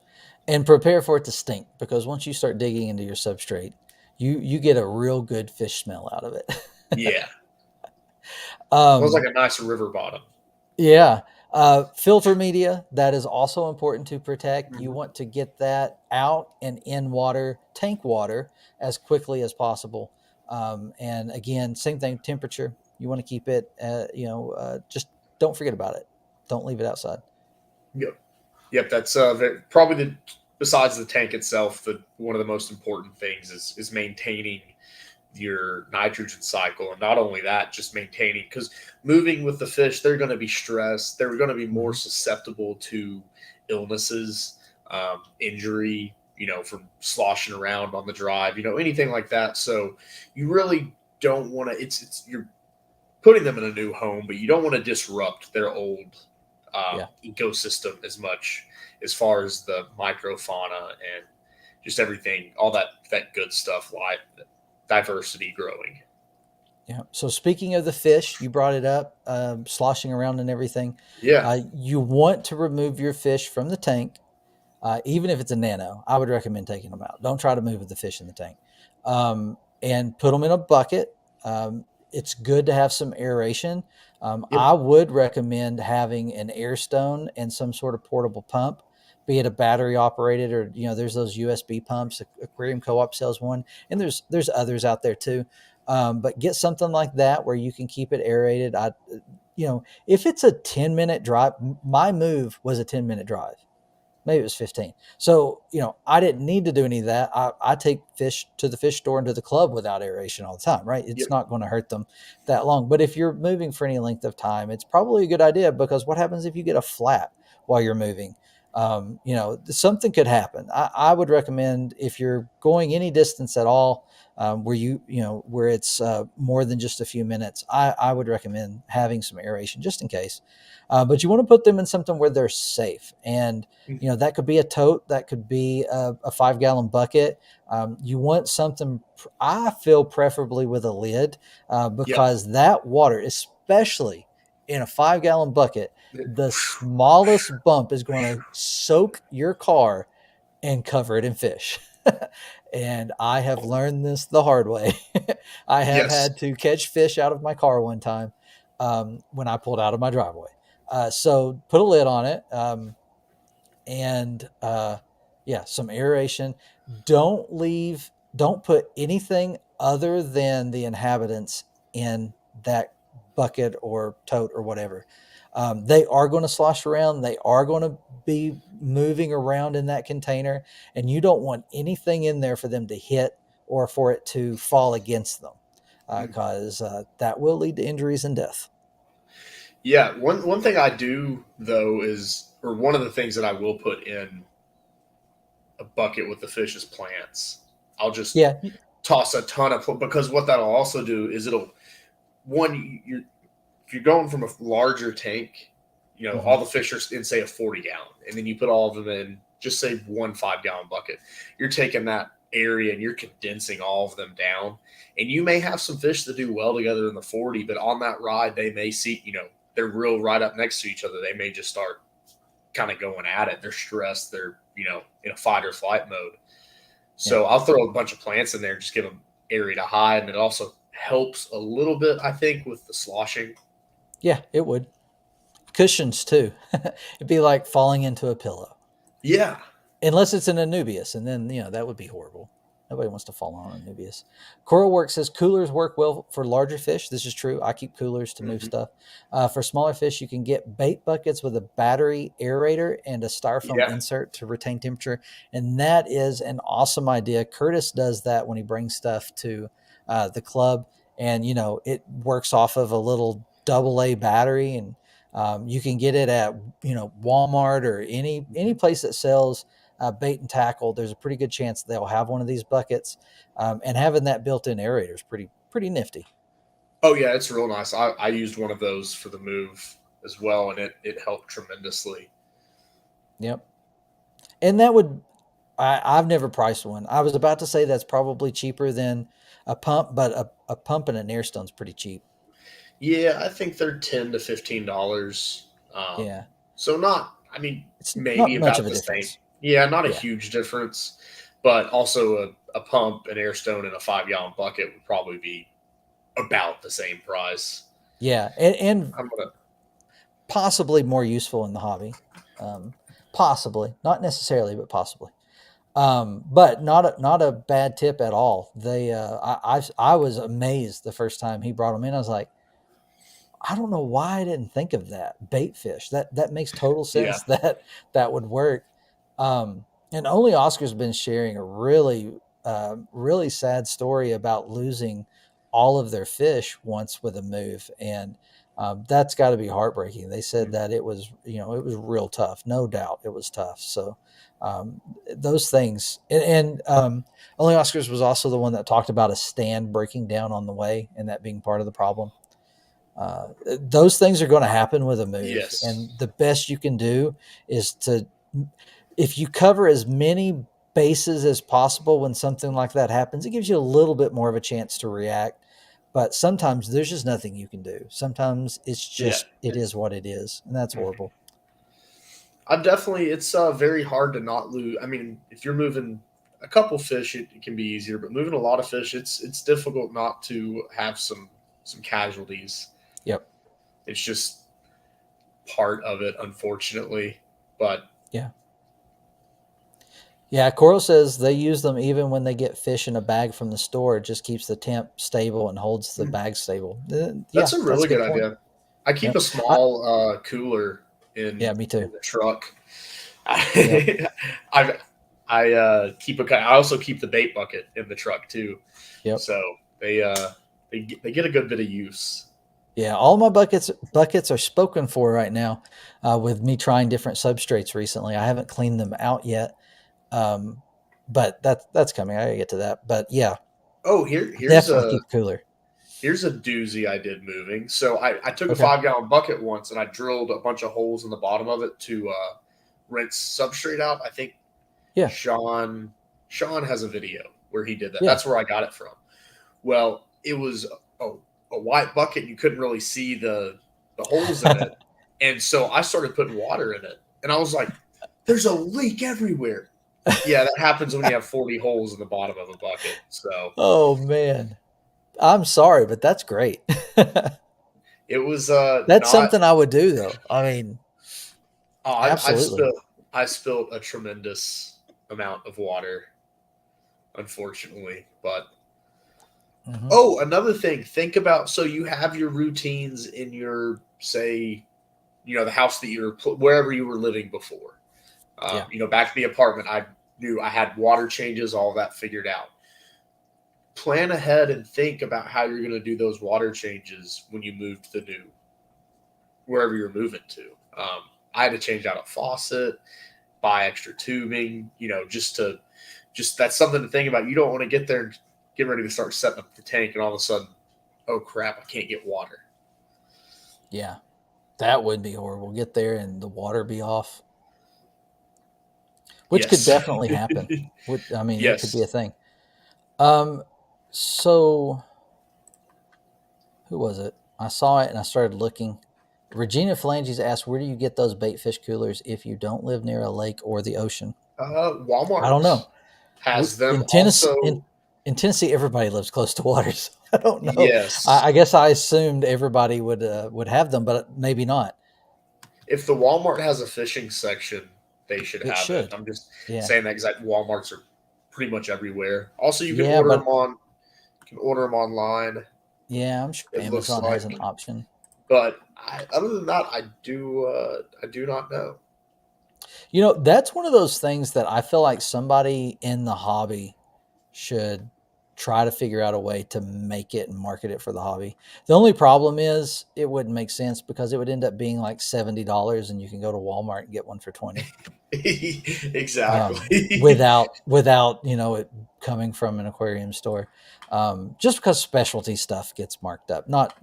And prepare for it to stink because once you start digging into your substrate, you get a real good fish smell out of it. Yeah, smells like um, a nice river bottom. Yeah. Filter media, that is also important to protect. You Mm-hmm. want to get that out and in water, tank water, as quickly as possible. And again, same thing, temperature. You want to keep it, just don't forget about it. Don't leave it outside. Yep, yep. That's probably the besides the tank itself, the one of the most important things is maintaining your nitrogen cycle, and not only that, just maintaining because moving with the fish, they're going to be stressed. They're going to be more Hmm. susceptible to illnesses, injury. From sloshing around on the drive. Anything like that. So you really don't want to. It's you're putting them in a new home, but you don't want to disrupt their old Yeah. ecosystem as much as far as the microfauna and just everything, all that good stuff, life, diversity growing. Yeah. So speaking of the fish, you brought it up, sloshing around and everything. Yeah. You want to remove your fish from the tank. Even if it's a nano, I would recommend taking them out. Don't try to move with the fish in the tank, and put them in a bucket. It's good to have some aeration. Yep. I would recommend having an air stone and some sort of portable pump, be it a battery operated or there's those USB pumps. Aquarium Co-op sells one, and there's others out there too. But get something like that where you can keep it aerated. If it's a 10-minute drive, my move was a 10-minute drive, maybe it was 15. So, I didn't need to do any of that. I take fish to the fish store and to the club without aeration all the time, right? It's Yep. not going to hurt them that long. But if you're moving for any length of time, it's probably a good idea because what happens if you get a flat while you're moving? Something could happen. I would recommend if you're going any distance at all, where it's more than just a few minutes, I would recommend having some aeration just in case. But you want to put them in something where they're safe. And that could be a tote, that could be a 5 gallon bucket. You want something, I feel, preferably with a lid, Yep. because that water, especially in a 5 gallon bucket, the smallest bump is going to soak your car and cover it in fish. And I have learned this the hard way. I have Yes. had to catch fish out of my car one time, when I pulled out of my driveway. So put a lid on it. And Yeah, some aeration. Don't put anything other than the inhabitants in that bucket or tote or whatever. They are going to slosh around. They are going to be moving around in that container, and you don't want anything in there for them to hit or for it to fall against them, Mm. because that will lead to injuries and death. Yeah, one thing I do though is, or one of the things that I will put in a bucket with the fish is plants. I'll just Yeah. toss a ton of because what that'll also do is it'll one you're if you're going from a larger tank, Hmm. all the fish are in say a 40 gallon, and then you put all of them in just say one 5 gallon bucket. You're taking that area and you're condensing all of them down, and you may have some fish that do well together in the 40, but on that ride they may see they're real right up next to each other. They may just start kind of going at it. They're stressed. They're in a fight or flight mode. Yeah. So I'll throw a bunch of plants in there, just give them area to hide, and it also helps a little bit, I think, with the sloshing. Yeah, it would. Cushions too. It'd be like falling into a pillow. Yeah, Unless it's an Anubius, and then that would be horrible. Nobody wants to fall on Anubius. Coralwork says coolers work well for larger fish. This is true. I keep coolers to move hmm, stuff. For smaller fish, you can get bait buckets with a battery aerator and a styrofoam yeah, insert to retain temperature, and that is an awesome idea. Curtis does that when he brings stuff to the club, and it works off of a little double A battery, and you can get it at Walmart or any hmm. place that sells bait and tackle. There's a pretty good chance they'll have one of these buckets, and having that built-in aerator is pretty nifty. Oh yeah, it's real nice. I used one of those for the move as well, and it helped tremendously. Yep, and that would I've never priced one. I was about to say that's probably cheaper than a pump, but a pump and an air stone's pretty cheap. Yeah, I think they're $10 to $15. Yeah, So not, I mean, it's not maybe much of about a the same. difference. Yeah, not a Yeah, huge difference, but also a pump, an air stone, and a 5 gallon bucket would probably be about the same price. yeah, and I'm gonna, possibly more useful in the hobby. Um, Possibly, not necessarily, but possibly. But not a bad tip at all. I was amazed the first time he brought them in. I was like, I don't know why I didn't think of that bait fish. That makes total yeah, sense that would work. And only Oscar's been sharing a really sad story about losing all of their fish once with a move, and that's got to be heartbreaking. They said mm, that it was real tough, no doubt it was tough. So those things, and only Oscars was also the one that talked about a stand breaking down on the way and that being part of the problem. Those things are going to happen with a move, yes, and the best you can do is to, if you cover as many bases as possible when something like that happens, it gives you a little bit more of a chance to react. But sometimes there's just nothing you can do. Sometimes yeah. it is what it is, and that's Mhm. horrible. I'm definitely. It's very hard to not lose. I mean, if you're moving a couple fish, it can be easier, but moving a lot of fish, it's difficult not to have some casualties. Yep. It's just part of it, unfortunately. But Yeah. Yeah, Coral says they use them even when they get fish in a bag from the store. It just keeps the temp stable and holds the bag stable. that's Yeah, a that's really a good good point. idea. I keep a Yep. I, small cooler yeah, in me too. in the truck. Yep. I keep a. I also keep the bait bucket in the truck too. Yep. So they get a good bit of use. Yeah, all my buckets are spoken for right now. With me trying different substrates recently, I haven't cleaned them out yet, um, but that's coming. I gotta get to that. But yeah, Oh, here's definitely a keep cooler. doozy I did moving. So I took a Okay. 5 gallon bucket once and I drilled a bunch of holes in the bottom of it to rinse substrate out. I think Yeah. Sean Sean has a video where he did that. Yeah. That's where I got it from. Well, it was a white bucket and you couldn't really see the holes in it. And so I started putting water in it. And I was like, there's a leak everywhere. Yeah, that happens when you have 40 holes in the bottom of a bucket. So Oh man, I'm sorry, but that's great. it was That's not. something I would do though. I mean, Oh, absolutely. I spilled a tremendous amount of water, unfortunately. But Hmm. oh, another thing, think about, so you have your routines in your, say, the house that you're wherever you were living before. Yeah. Back to the apartment, I knew I had water changes, all that figured out. Plan ahead and think about how you're going to do those water changes when you move to the new wherever you're moving to. I had to change out a faucet, buy extra tubing, just that's something to think about. You don't want to get there and get ready to start setting up the tank, and all of a sudden, oh crap, I can't get water. Yeah. That would be horrible. Get there and the water be off, which could Yes, definitely happen. I mean, it could be a yes. thing. Um, so who was it? I saw it and I started looking. Regina Phalanges asked, "Where do you get those bait fish coolers if you don't live near a lake or the ocean?" I don't Walmart know. has them In Tennessee, also. in Tennessee, everybody lives close to water. So I don't know. Yes, I guess I assumed everybody would have them, but maybe not. if the Walmart has a fishing section, they should It have it. should. I'm just Yeah. saying that because Walmarts are pretty much everywhere. Also, you can Yeah, order them but on. You can order them online. yeah, I'm sure It looks Amazon has an like, option. but other than that, I do not know. That's one of those things that I feel like somebody in the hobby should try to figure out a way to make it and market it for the hobby. The only problem is it wouldn't make sense because it would end up being like $70 and you can go to Walmart and get one for 20. Exactly. Without it coming from an aquarium store. Just because specialty stuff gets marked up. Not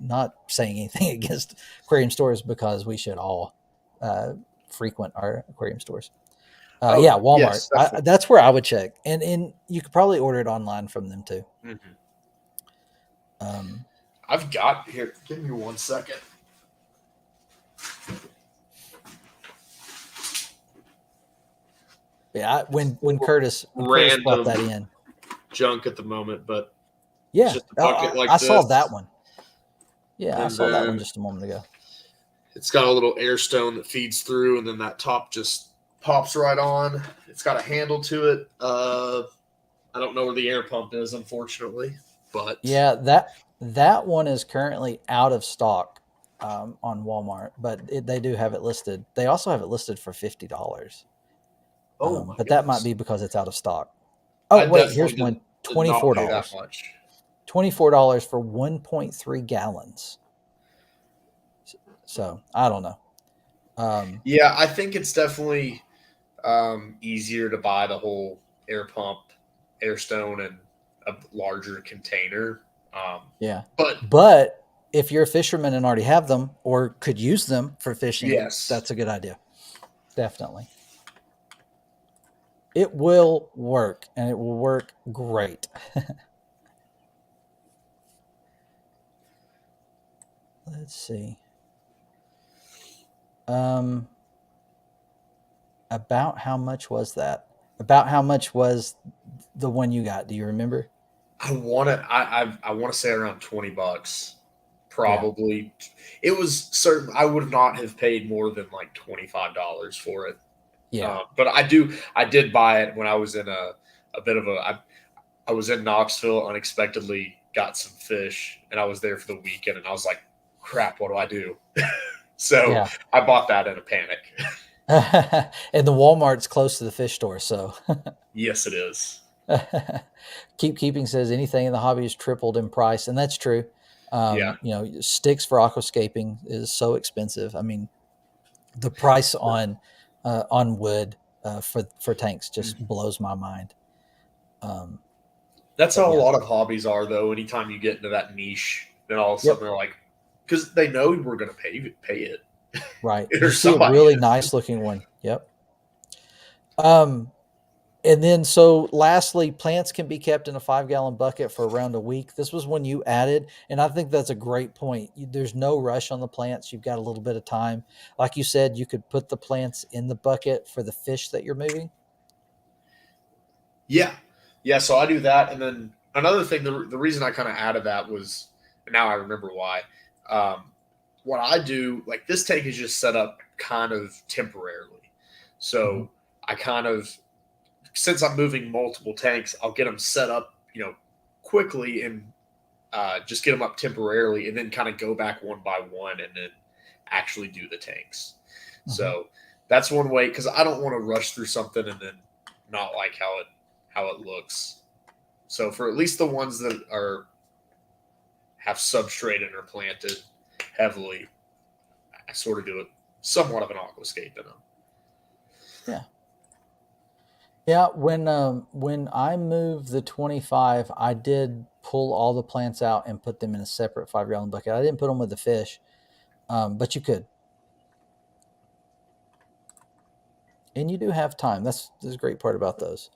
saying anything against aquarium stores because we should all uh, frequent our aquarium stores. Oh Yeah, Walmart. yes, definitely. That's where I would check, and you could probably order it online from them too. Mhm. Um, I've got here. Give me 1 second. yeah, when Full of Curtis brought that random in, junk at the moment, but it's yeah, just a bucket I like saw that this, one. Yeah, I and saw that one then just a moment ago. it's got a little air stone that feeds through, and then that top just pops right on. It's got a handle to it. I don't know where the air pump is, unfortunately, but Yeah, that one is currently out of stock on Walmart, but they do have it listed. They also have it listed for $50, oh my but that might goodness, be because it's out of stock. I Oh wait, definitely here's did, one. did twenty not four pay that dollars. much. $24 for 1.3 gallons. So I don't know. Um, Yeah, I think it's definitely easier to buy the whole air pump, air stone, and a larger container. yeah, But but if you're a fisherman and already have them or could use them for fishing, yes, that's a good idea. Definitely, it will work, and it will work great. Let's see. Um, about how much was that? About how much was the one you got? Do you remember? I want to say around $20, Yeah, probably. It was certain. I would not have paid more than like $25 for it. yeah. But I did buy it when I was in a bit of a. I was in Knoxville, unexpectedly got some fish, and I was there for the weekend, and I was like, "Crap, what do I do?" So Yeah. I bought that in a panic. And the Walmart's close to the fish store, so Yes, it is. Keep Keeping says anything in the hobby is tripled in price, and that's true. Yeah. Sticks for aquascaping is so expensive. I mean, the price on wood for tanks just Mhm. blows my mind. Um, That's but how a yeah, lot of hobbies are, though. Anytime you get into that niche, then all of a sudden yep, they're like, because they know we're going to pay it, right. You or see a somebody really is. nice looking one. Yep. Um, And then, so lastly, plants can be kept in a 5 gallon bucket for around a week. This was when you added, and I think that's a great point. There's no rush on the plants. You've got a little bit of time. Like you said, you could put the plants in the bucket for the fish that you're moving. Yeah, yeah. So I do that, and then another thing. The reason I kind of added that was, and now I remember why. Um, what I do, like this tank is just set up kind of temporarily, Hmm. so I kind of since I'm moving multiple tanks, I'll get them set up, quickly and just get them up temporarily, and then kind of go back one by one, and then actually do the tanks. Hmm. So that's one way, because I don't want to rush through something and then not like how it looks. So for at least the ones that are have substrate and are planted heavily, I sort of do it somewhat of an aquascape in them. Yeah. Yeah, when I moved the 25, I did pull all the plants out and put them in a separate 5 gallon bucket. I didn't put them with the fish, but you could, and you do have time. That's a great part about those.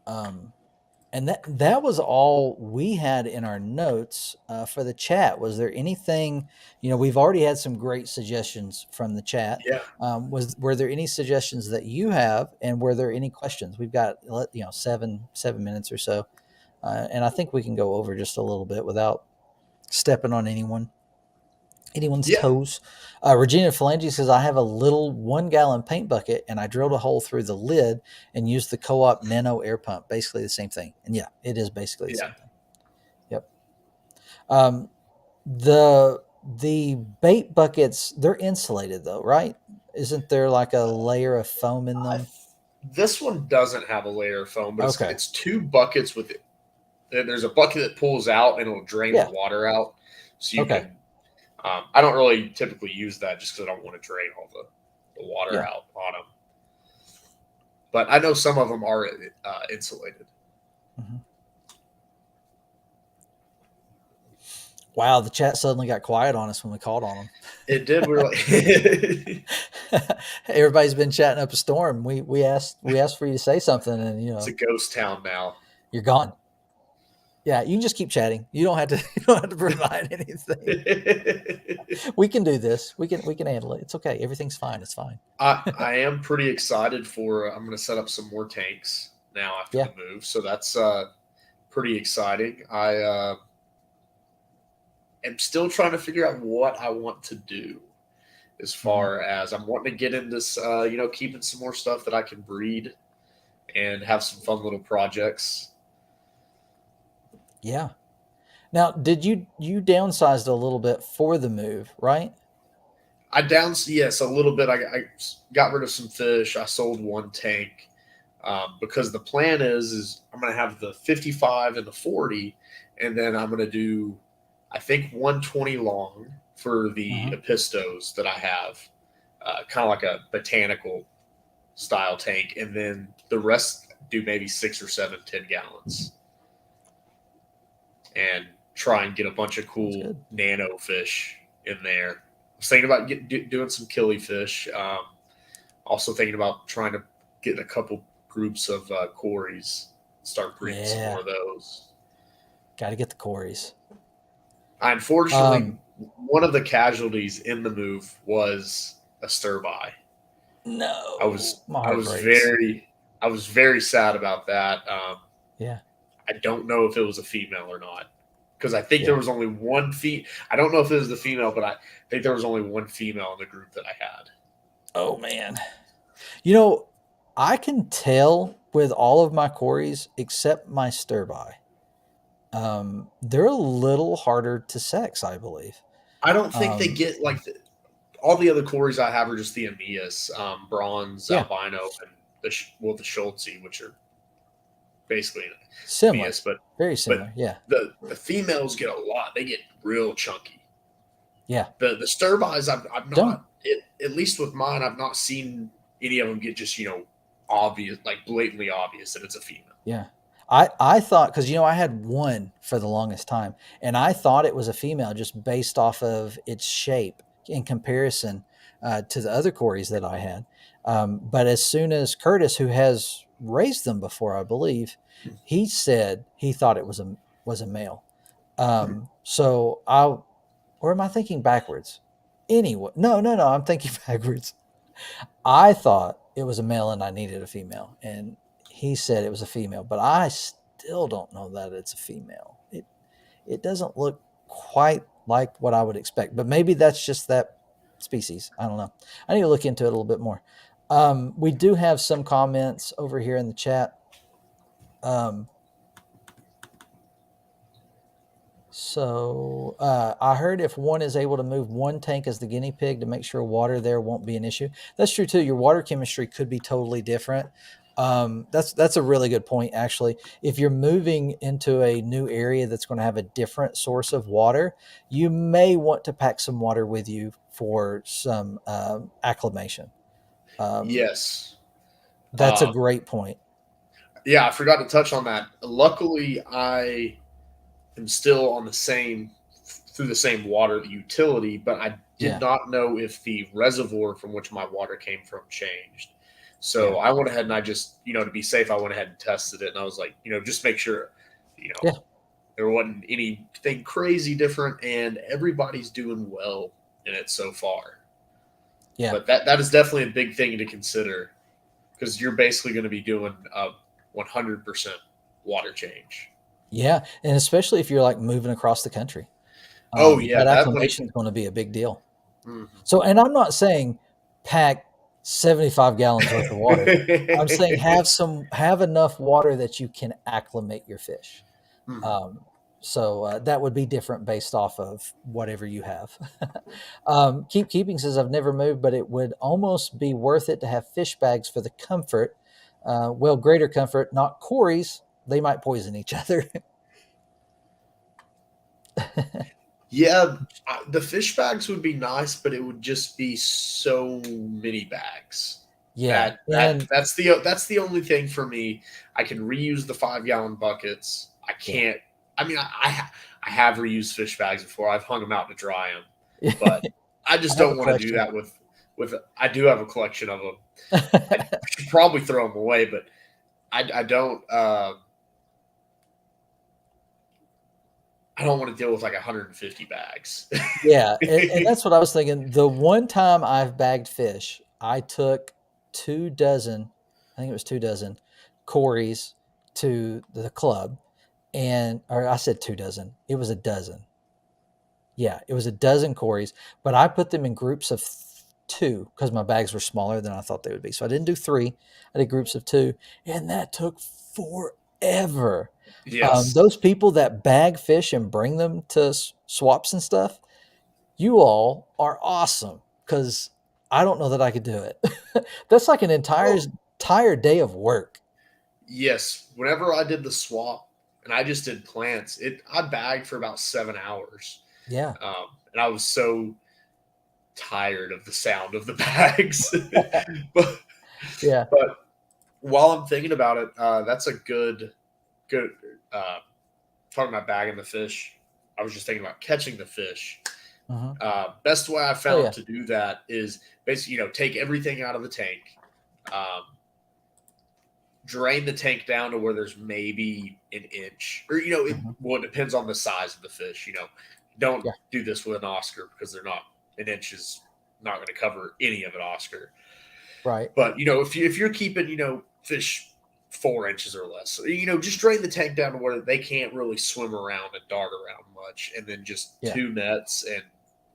Um, and that was all we had in our notes for the chat. Was there anything? We've already had some great suggestions from the chat. Yeah, Were there any suggestions that you have, and were there any questions? We've got 7 minutes or so. And I think we can go over just a little bit without stepping on anyone's yeah. toes. Regina Phalange says, I have a little 1 gallon paint bucket and I drilled a hole through the lid and used the co-op nano air pump. Basically the same thing. And yeah, it is basically the Yeah. same thing. Yep. Um, the bait buckets, they're insulated though, right? Isn't there like a layer of foam in I, them? this one doesn't have a layer of foam, but it's Okay. it's two buckets with it. There's a bucket that pulls out and it'll drain the Yeah. water out, so you Okay. can. I don't really typically use that just because I don't want to drain all the water Yeah. out on them. But I know some of them are insulated. Mm-hmm. Wow, the chat suddenly got quiet on us when we called on them. It did really. Everybody's been chatting up a storm. We asked for you to say something, and It's a ghost town now. you're gone. Yeah, you can just keep chatting. You don't have to. You don't have to provide anything. We can do this. We can handle it. It's okay. Everything's fine. It's fine. I am pretty excited for. I'm going to set up some more tanks now after Yeah. the move, so that's pretty exciting. I am still trying to figure out what I want to do as Hmm. far as I'm wanting to get into, keeping some more stuff that I can breed and have some fun little projects. Yeah. Now, did you downsized a little bit for the move, right? Yes, a little bit. I got rid of some fish. I sold one tank because the plan is I'm going to have the 55 and the 40, and then I'm going to do, I think, 120 long for the Hmm. epistos that I have, kind of like a botanical style tank, and then the rest do maybe 6 or 7 10 gallons, and try and get a bunch of That's cool good. nano fish in there. I was thinking about doing some killifish. Also thinking about trying to get a couple groups of cories, start breeding some more Yeah. of those. Got to get the Corys. Unfortunately, Um. one of the casualties in the move was a stirby. I No, was my I heart was breaks. very I was very sad about that. Yeah. I don't know if it was a female or not, because I think there Yeah. was only one I don't know if it was the female, but I think there was only one female in the group that I had. Oh man. You know, I can tell with all of my Corys except my stirby. They're a little harder to sex, I believe. I don't think they Um, get like all the other Corys I have are just the Amias, bronze, yeah, albino, and the Schultze, which are basically similar, Amias, but very but similar. Yeah, the females get a lot. They get real chunky. yeah. The Sturbys, I've Don't. not at least with mine, I've not seen any of them get just obvious, like blatantly obvious that it's a female. Yeah. I thought because I had one for the longest time, and I thought it was a female just based off of its shape in comparison to the other Corys that I had. But as soon as Curtis, who has raised them before, I believe, he said he thought it was a male. So I or am I thinking backwards? Anyway, no, I'm thinking backwards. I thought it was a male and I needed a female, and he said it was a female, but I still don't know that it's a female. It doesn't look quite like what I would expect, but maybe that's just that species. I don't know. I need to look into it a little bit more. We do have some comments over here in the chat. Um, I heard if one is able to move one tank as the guinea pig to make sure water there won't be an issue. That's true too. Your water chemistry could be totally different. That's a really good point, actually. If you're moving into a new area that's going to have a different source of water, you may want to pack some water with you for some acclimation. Um, Yes. that's a Um, great point. yeah, I forgot to touch on that. Luckily, I am still on the same through the same water, the utility, but I did Yeah, not know if the reservoir from which my water came from changed. yeah, So I went ahead and I just, to be safe, I went ahead and tested it, and I was like, just make sure, you know, yeah, there wasn't anything crazy different, and everybody's doing well in it so far. yeah. But that is definitely a big thing to consider because you're basically going to be doing a 100% water change. Yeah, and especially if you're like moving across the country, Oh yeah, that that might. acclimation is going to be a big deal. Mhm. So, and I'm not saying pack 75 gallons worth of water. I'm saying have enough water that you can acclimate your fish. Mhm. Um, that would be different based off of whatever you have. Keep Keeping says I've never moved, but it would almost be worth it to have fish bags for the comfort. Well, greater comfort, not Corey's. They might poison each other. Yeah, the fish bags would be nice, but it would just be so many bags. Yeah, That's the only thing for me. I can reuse the 5 gallon buckets. I yeah. can't. I mean, I have reused fish bags before. I've hung them out to dry them, but I I just have a don't want to do collection. that with. I do have a collection of them. I should probably throw them away, but I don't. I don't want to deal with like 150 bags. Yeah, and that's what I was thinking. The one time I've bagged fish, I took 2 dozen, I think it was 2 dozen Corys to the club, or I said 2 dozen, it was a dozen. Yeah, it was a dozen Corys, but I put them in groups of 2 because my bags were smaller than I thought they would be. So I didn't do 3, I did groups of 2, and that took forever. Yes. Those people that bag fish and bring them to swaps and stuff, you all are awesome because I don't know that I could do it. That's like an Oh, entire day of work. yes. Whenever I did the swap and I just did plants, I bagged for about 7 hours. Yeah. And I was so tired of the sound of the bags. but Yeah. but while I'm thinking about it, that's a good uh, talking about bagging the fish. I was just thinking about catching the fish. Mhm. Best way I Oh, found yeah. to do that is basically, take everything out of the tank, um, drain the tank down to where there's maybe an inch, or Mhm. it depends on the size of the fish. Don't Yeah. do this with an Oscar because they're not an inch is not going to cover any of an Oscar. Right. But if you're keeping fish 4 inches or less, just drain the tank down to where they can't really swim around and dart around much, and then just Yeah. 2 nets and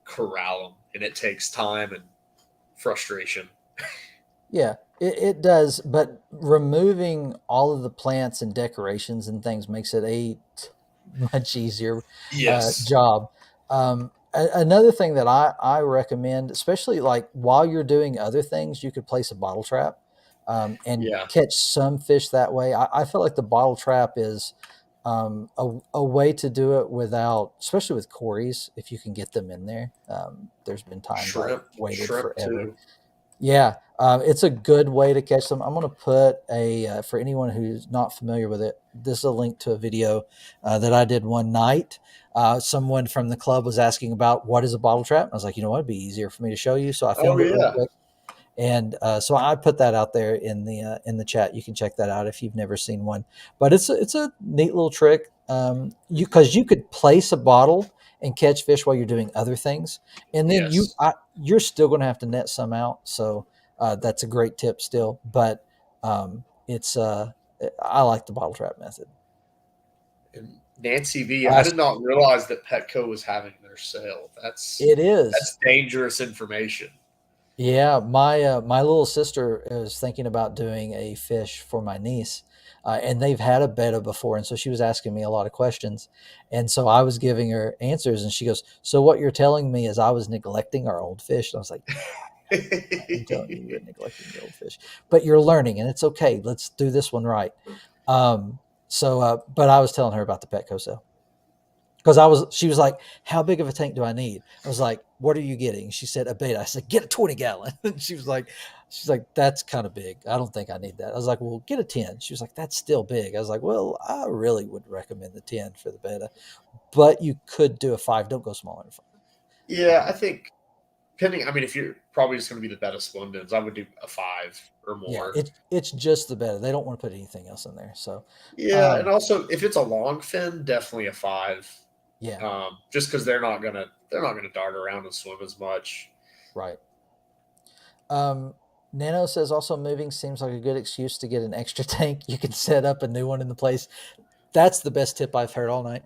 corral them. And it takes time and frustration. Yeah. It does, but removing all of the plants and decorations and things makes it much easier Yes. job. Another thing that I recommend, especially like while you're doing other things, you could place a bottle trap and Yeah. catch some fish that way. I feel like the bottle trap is a way to do it without, especially with Corys, if you can get them in there. There's been times I've waited Shrimp forever. too. Yeah, it's a good way to catch them. I'm going to put for anyone who's not familiar with it, this is a link to a video that I did one night. Someone from the club was asking about what is a bottle trap. I was like, you know what, it'd be easier for me to show you. So I Oh filmed it real yeah. quick. And so I put that out there in the chat. You can check that out if you've never seen one. But it's a neat little trick. You could place a bottle and catch fish while you're doing other things, and then Yes. you're still going to have to net some out. So that's a great tip still. But it's I like the bottle trap method. And Nancy V, I Uh, did not realize that Petco was having their sale. That's it is. dangerous information. Yeah, my little sister is thinking about doing a fish for my niece, and they've had a betta before, and so she was asking me a lot of questions, and so I was giving her answers, and she goes, "So what you're telling me is I was neglecting our old fish?" And I was like, "Yeah, I'm telling you, you're neglecting your old fish, but you're learning, and it's okay. Let's do this one right." Um, but I was telling her about the Petco sale. Because she was like, "How big of a tank do I need?" I was like, "What are you getting?" She said, "A beta." I said, "Get a 20-gallon." And she's like, "That's kind of big. I don't think I need that." I was like, "Well, get a 10." She was like, "That's still big." I was like, "Well, I really would recommend the 10 for the beta, but you could do a 5. Don't go smaller than 5." Yeah, I think depending. I mean, if you're probably just going to be the beta splendens, I would do a 5 or Yeah, more. it's just the beta. They don't want to put anything else in there. So, Yeah, and um, also if it's a long fin, definitely a 5. yeah, Just because they're not gonna dart around and swim as much. right. Um, Nano says also moving seems like a good excuse to get an extra tank. You can set up a new one in the place. That's the best tip I've heard all night.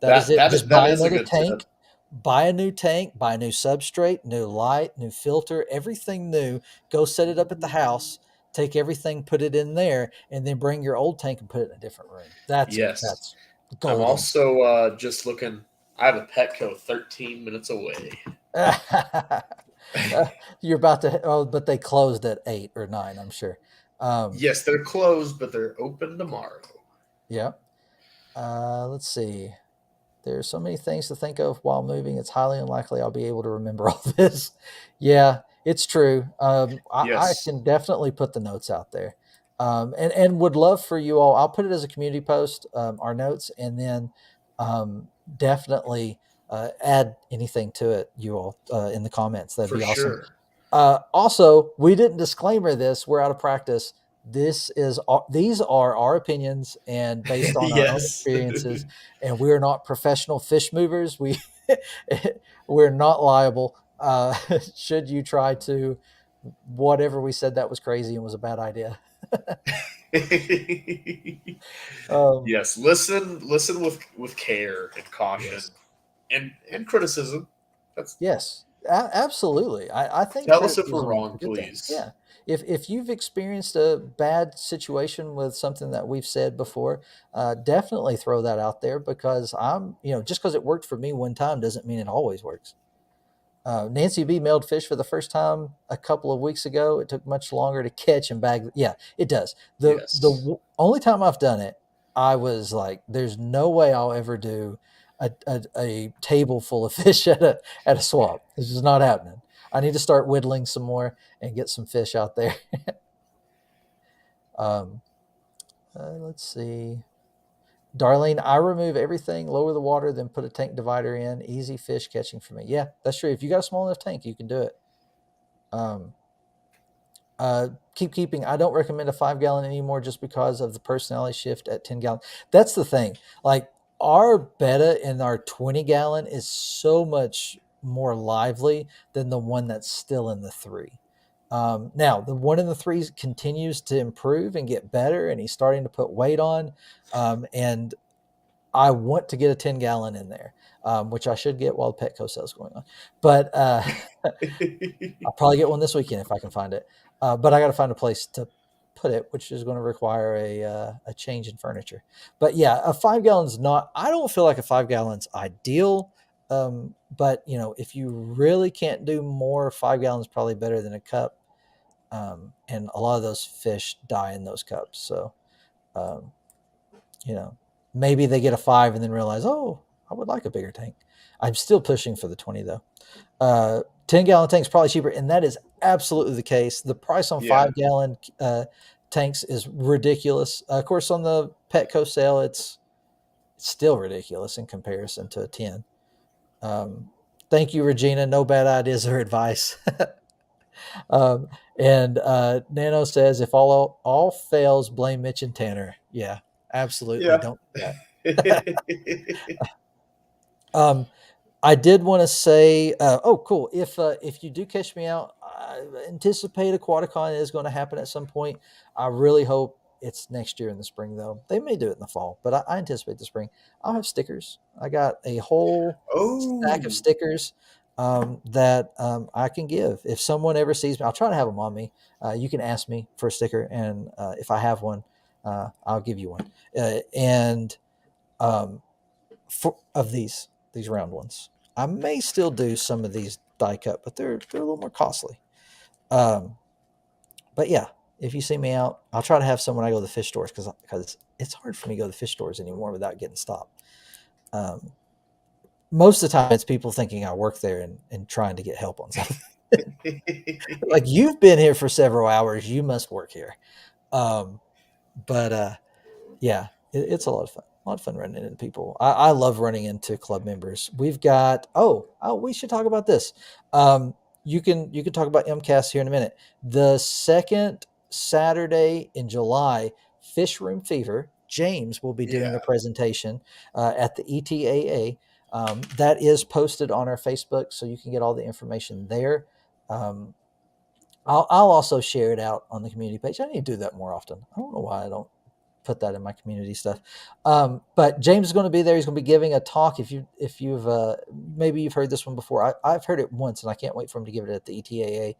That is That it. that Just that buy is a another good tip. tank, buy a new tank, buy a new substrate, new light, new filter, everything new. Go set it up at the house. Take everything, put it in there, and then bring your old tank and put it in a different room. Yes, That's I'm golden. also just looking. I have a Petco 13 minutes away. You're about to. Oh, but they closed at 8 or 9. I'm sure. Um, Yes, they're closed, but they're open tomorrow. yeah. Let's see. There's so many things to think of while moving. It's highly unlikely I'll be able to remember all this. Yeah, it's true. I Yes, can definitely put the notes out there, and would love for you all. I'll put it as a community post, our notes, and then definitely add anything to it, you all, in the comments. That'd for be awesome. sure. Also, we didn't disclaimer this. We're out of practice. These are our opinions and based on our own Yes. experiences, and we're not professional fish movers. We're not liable. Should you try to whatever we said that was crazy and was a bad idea. Um, Yes, listen with care and caution yes, and criticism. That's yes, absolutely. I think tell us if we're criticism is a wrong, good thing. please. Yeah, if you've experienced a bad situation with something that we've said before, definitely throw that out there because just because it worked for me one time doesn't mean it always works. Nancy B mailed fish for the first time a couple of weeks ago. It took much longer to catch and bag. Yeah, it does. Yes. Only time I've done it, I was like, "There's no way I'll ever do a table full of fish at a swamp. This is not happening. I need to start whittling some more and get some fish out there." um, let's see. Darlene, I remove everything, lower the water, then put a tank divider in. Easy fish catching for me. Yeah, that's true. If you got a small enough tank, you can do it. Um, keeping. I don't recommend a 5 gallon anymore just because of the personality shift at 10 gallon. That's the thing. Like our beta in our 20 gallon is so much more lively than the one that's still in the 3. Now the one in the 3 continues to improve and get better, and he's starting to put weight on. And I want to get a 10 gallon in there, which I should get while the Petco sale is going on. But I'll probably get one this weekend if I can find it. But I got to find a place to put it, which is going to require a change in furniture. But yeah, a 5 gallon's not. I don't feel like a 5 gallon's ideal. But if you really can't do more, 5 gallons probably better than a cup. And a lot of those fish die in those cups. So um, you know, maybe they get a 5 and then realize, oh, I would like a bigger tank. I'm still pushing for the 20 though. 10-gallon tanks probably cheaper, and that is absolutely the case. The price on Yeah. 5 gallon tanks is ridiculous. Of course, on the Petco sale, it's still ridiculous in comparison to a 10. Um, thank you, Regina. No bad ideas or advice. um, and Nano says, if all fails, blame Mitch and Tanner. Yeah, absolutely. Yeah. Don't do that. um, I did want to say, oh, cool. If you do catch me out, I anticipate Aquaticon is going to happen at some point. I really hope it's next year in the spring, though. They may do it in the fall, but I anticipate the spring. I'll have stickers. I got a whole stack of Oh, stickers that I can give. If someone ever sees me, I'll try to have them on me. You can ask me for a sticker, and if I have one, I'll give you one. And um, of these round ones, I may still do some of these die cut, but they're a little more costly. Um, but yeah, if you see me out, I'll try to have some when I go to the fish stores because it's hard for me to go to the fish stores anymore without getting stopped. Um, Most of the time, it's people thinking I work there and trying to get help on something. Like, you've been here for several hours, you must work here. Um, but Yeah, it's a lot of fun. A lot of fun running into people. I love running into club members. We've got we should talk about this. Um, you can talk about MCAS here in a minute. The second Saturday in July, Fish Room Fever. James will be doing Yeah. a presentation at the ETAA. That is posted on our Facebook, so you can get all the information there. Um, I'll also share it out on the community page. I need to do that more often. I don't know why I don't put that in my community stuff. But James is going to be there. He's going to be giving a talk. If you've maybe you've heard this one before. I've heard it once, and I can't wait for him to give it at the ETAA.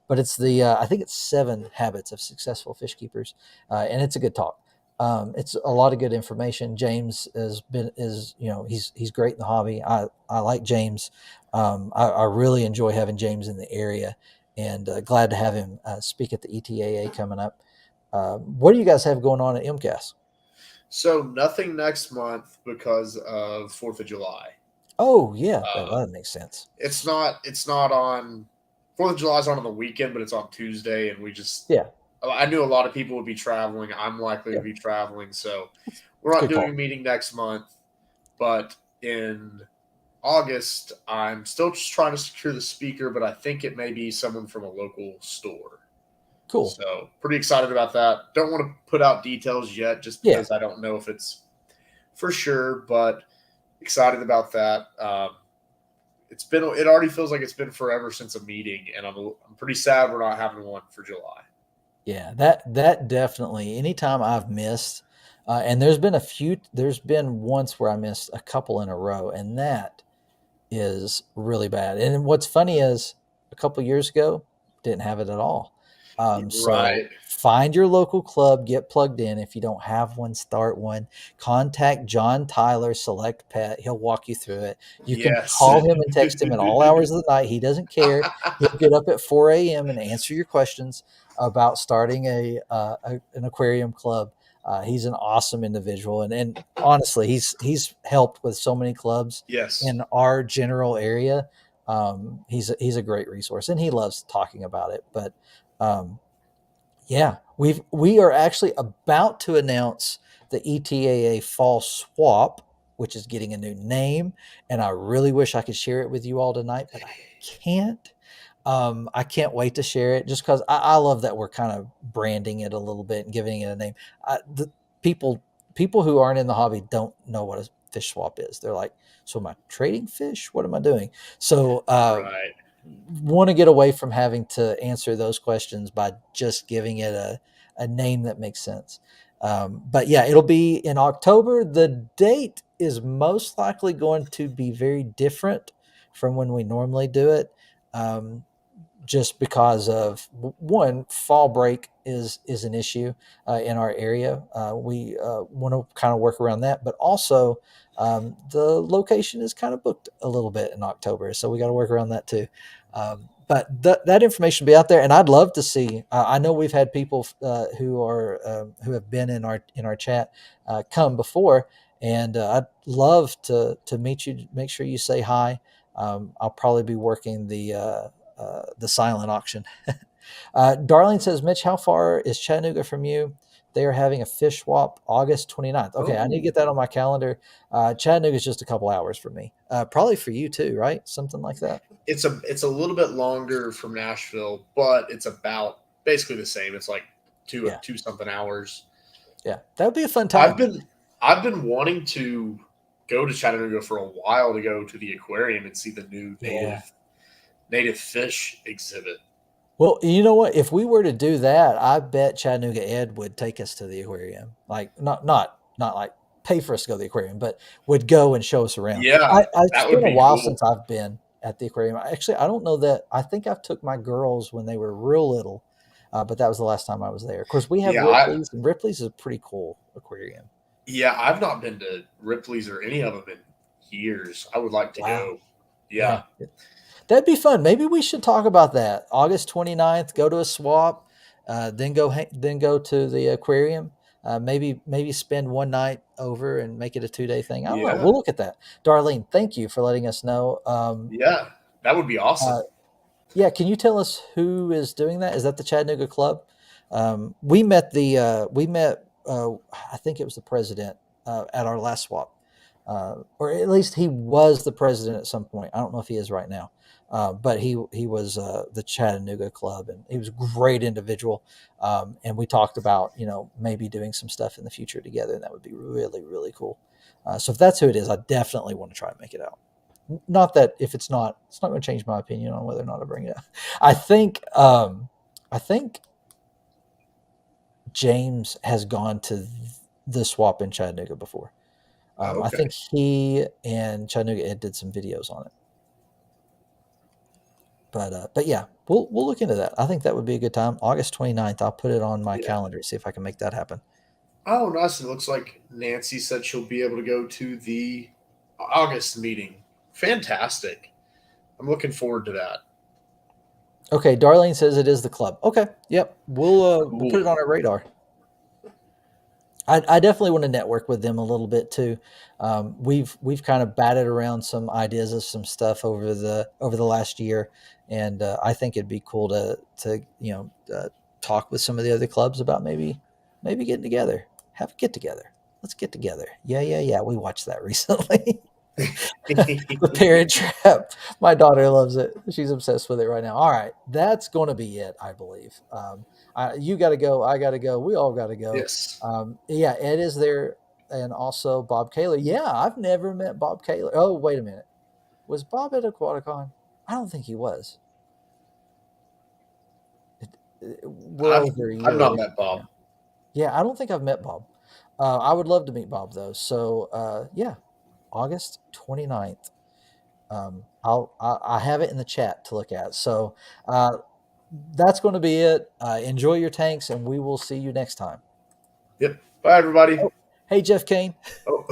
But it's the I think it's 7 habits of successful fish keepers, and it's a good talk. It's a lot of good information. James is he's great in the hobby. I like James. I really enjoy having James in the area, and glad to have him speak at the ETAA coming up. What do you guys have going on at MCAS? So nothing next month because of 4th of July. Oh yeah, Uh, that makes sense. it's not on 4th of July is on the weekend, but it's on Tuesday, and we just Yeah, I knew a lot of people would be traveling. I'm likely yeah, to be traveling, so it's we're a not good doing a call. meeting next month. But in August, I'm still just trying to secure the speaker, but I think it may be someone from a local store. Cool. So pretty excited about that. Don't want to put out details yet, just Yeah, because I don't know if it's for sure, but excited about that. It already feels like it's been forever since a meeting, and I'm pretty sad we're not having one for July. yeah. That definitely. Anytime I've missed, and there's been a few. There's been once where I missed a couple in a row, and that is really bad. And what's funny is a couple years ago, didn't have it at all. So Right. find your local club, get plugged in. If you don't have one, start one. Contact John Tyler, Select Pet. He'll walk you through it. You can Yes. call him and text him at all hours of the night. He doesn't care. He'll get up at 4 a.m. and answer your questions about starting an aquarium club. He's an awesome individual, and honestly, he's helped with so many clubs Yes. in our general area. He's a great resource, and he loves talking about it. But um, yeah, we are actually about to announce the ETAA fall swap, which is getting a new name, and I really wish I could share it with you all tonight, but I can't. I can't wait to share it just because I love that we're kind of branding it a little bit and giving it a name. The people people who aren't in the hobby don't know what a fish swap is. They're like, so am I trading fish? What am I doing? So Right. want to get away from having to answer those questions by just giving it a name that makes sense. But yeah, it'll be in October. The date is most likely going to be very different from when we normally do it. Um, just because of one, fall break is an issue in our area. We want to kind of work around that, but also the location is kind of booked a little bit in October, so we got to work around that too. But that information will be out there, and I'd love to see. I know we've had people who have been in our chat come before, and I'd love to meet you. Make sure you say hi. I'll probably be working the silent auction. Darlene says, Mitch, how far is Chattanooga from you? They are having a fish swap August 29th. Okay, I need to Oh, get that on my calendar. Chattanooga is just a couple hours from me. Probably for you too, right? Something like that. it's a little bit longer from Nashville, but it's about basically the same. It's like Yeah, two something hours. yeah. That would be a fun I've time. been I've been wanting to go to Chattanooga for a while to go to the aquarium and see the new Yeah. native fish exhibit. Well, you know what? If we were to do that, I bet Chattanooga Ed would take us to the aquarium. Like not like pay for us to go to the aquarium, but would go and show us around. Yeah, It's that would been a be while cool. since I've been at the aquarium. Actually, I don't know that. I think I took my girls when they were real little, but that was the last time I was there. Of course, we have Yeah, I Ripley's, and Ripley's is a pretty cool aquarium. yeah, I've not been to Ripley's or any of them in years. I would like to Wow. go. Yeah. Yeah, That'd be fun. Maybe we should talk about that. August 29th, go to a swap, then go to the aquarium. Maybe spend one night over and make it a 2 day thing. I don't know. yeah, We'll look at that. Darlene, thank you for letting us know. yeah. That would be Uh, awesome. yeah, can you tell us who is doing that? Is that the Chattanooga Club? We met I think it was the president at our last swap, or at least he was the president at some point. I don't know if he is right now, but he was the Chattanooga Club, and he was a great individual. And we talked about maybe doing some stuff in the future together, and that would be really really cool. So if that's who it is, I definitely want to try and make it out. Not that if it's not going to change my opinion on whether or not I bring it up. I think James has gone to the swap in Chattanooga before. I Okay. think he and Chattanooga Ed did some videos on it. But yeah, we'll look into that. I think that would be a good time. August 29th. I'll put it on my Yeah. calendar, see if I can make that happen. Oh, nice. It looks like Nancy said she'll be able to go to the August meeting. Fantastic. I'm looking forward to that. Okay, Darlene says it is the club. Okay, yep, we'll put it Cool. on our radar. I definitely want to network with them a little bit too. We've kind of batted around some ideas of some stuff over the last year, and I think it'd be cool to talk with some of the other clubs about maybe getting together, have a get together. Let's get together. Yeah, yeah, yeah. We watched that recently. The Parent Trap. My daughter loves it. She's obsessed with it right now. All right, that's going to be it, I believe. You got to go. I got to go. We all got to go. Yes. Yeah, Ed is there, and also Bob Kaler. Yeah, I've never met Bob Kaler. Oh, wait a minute. Was Bob at Aquaticon? I don't think he was. We're I've over a I've year not away met from Bob. now. Yeah, I don't think I've met Bob. I would love to meet Bob though. So yeah, August 29th. I have it in the chat to look at. So that's going to be it. Enjoy your tanks, and we will see you next time. Yep. Bye everybody. Oh, hey Jeff Kane. Oh,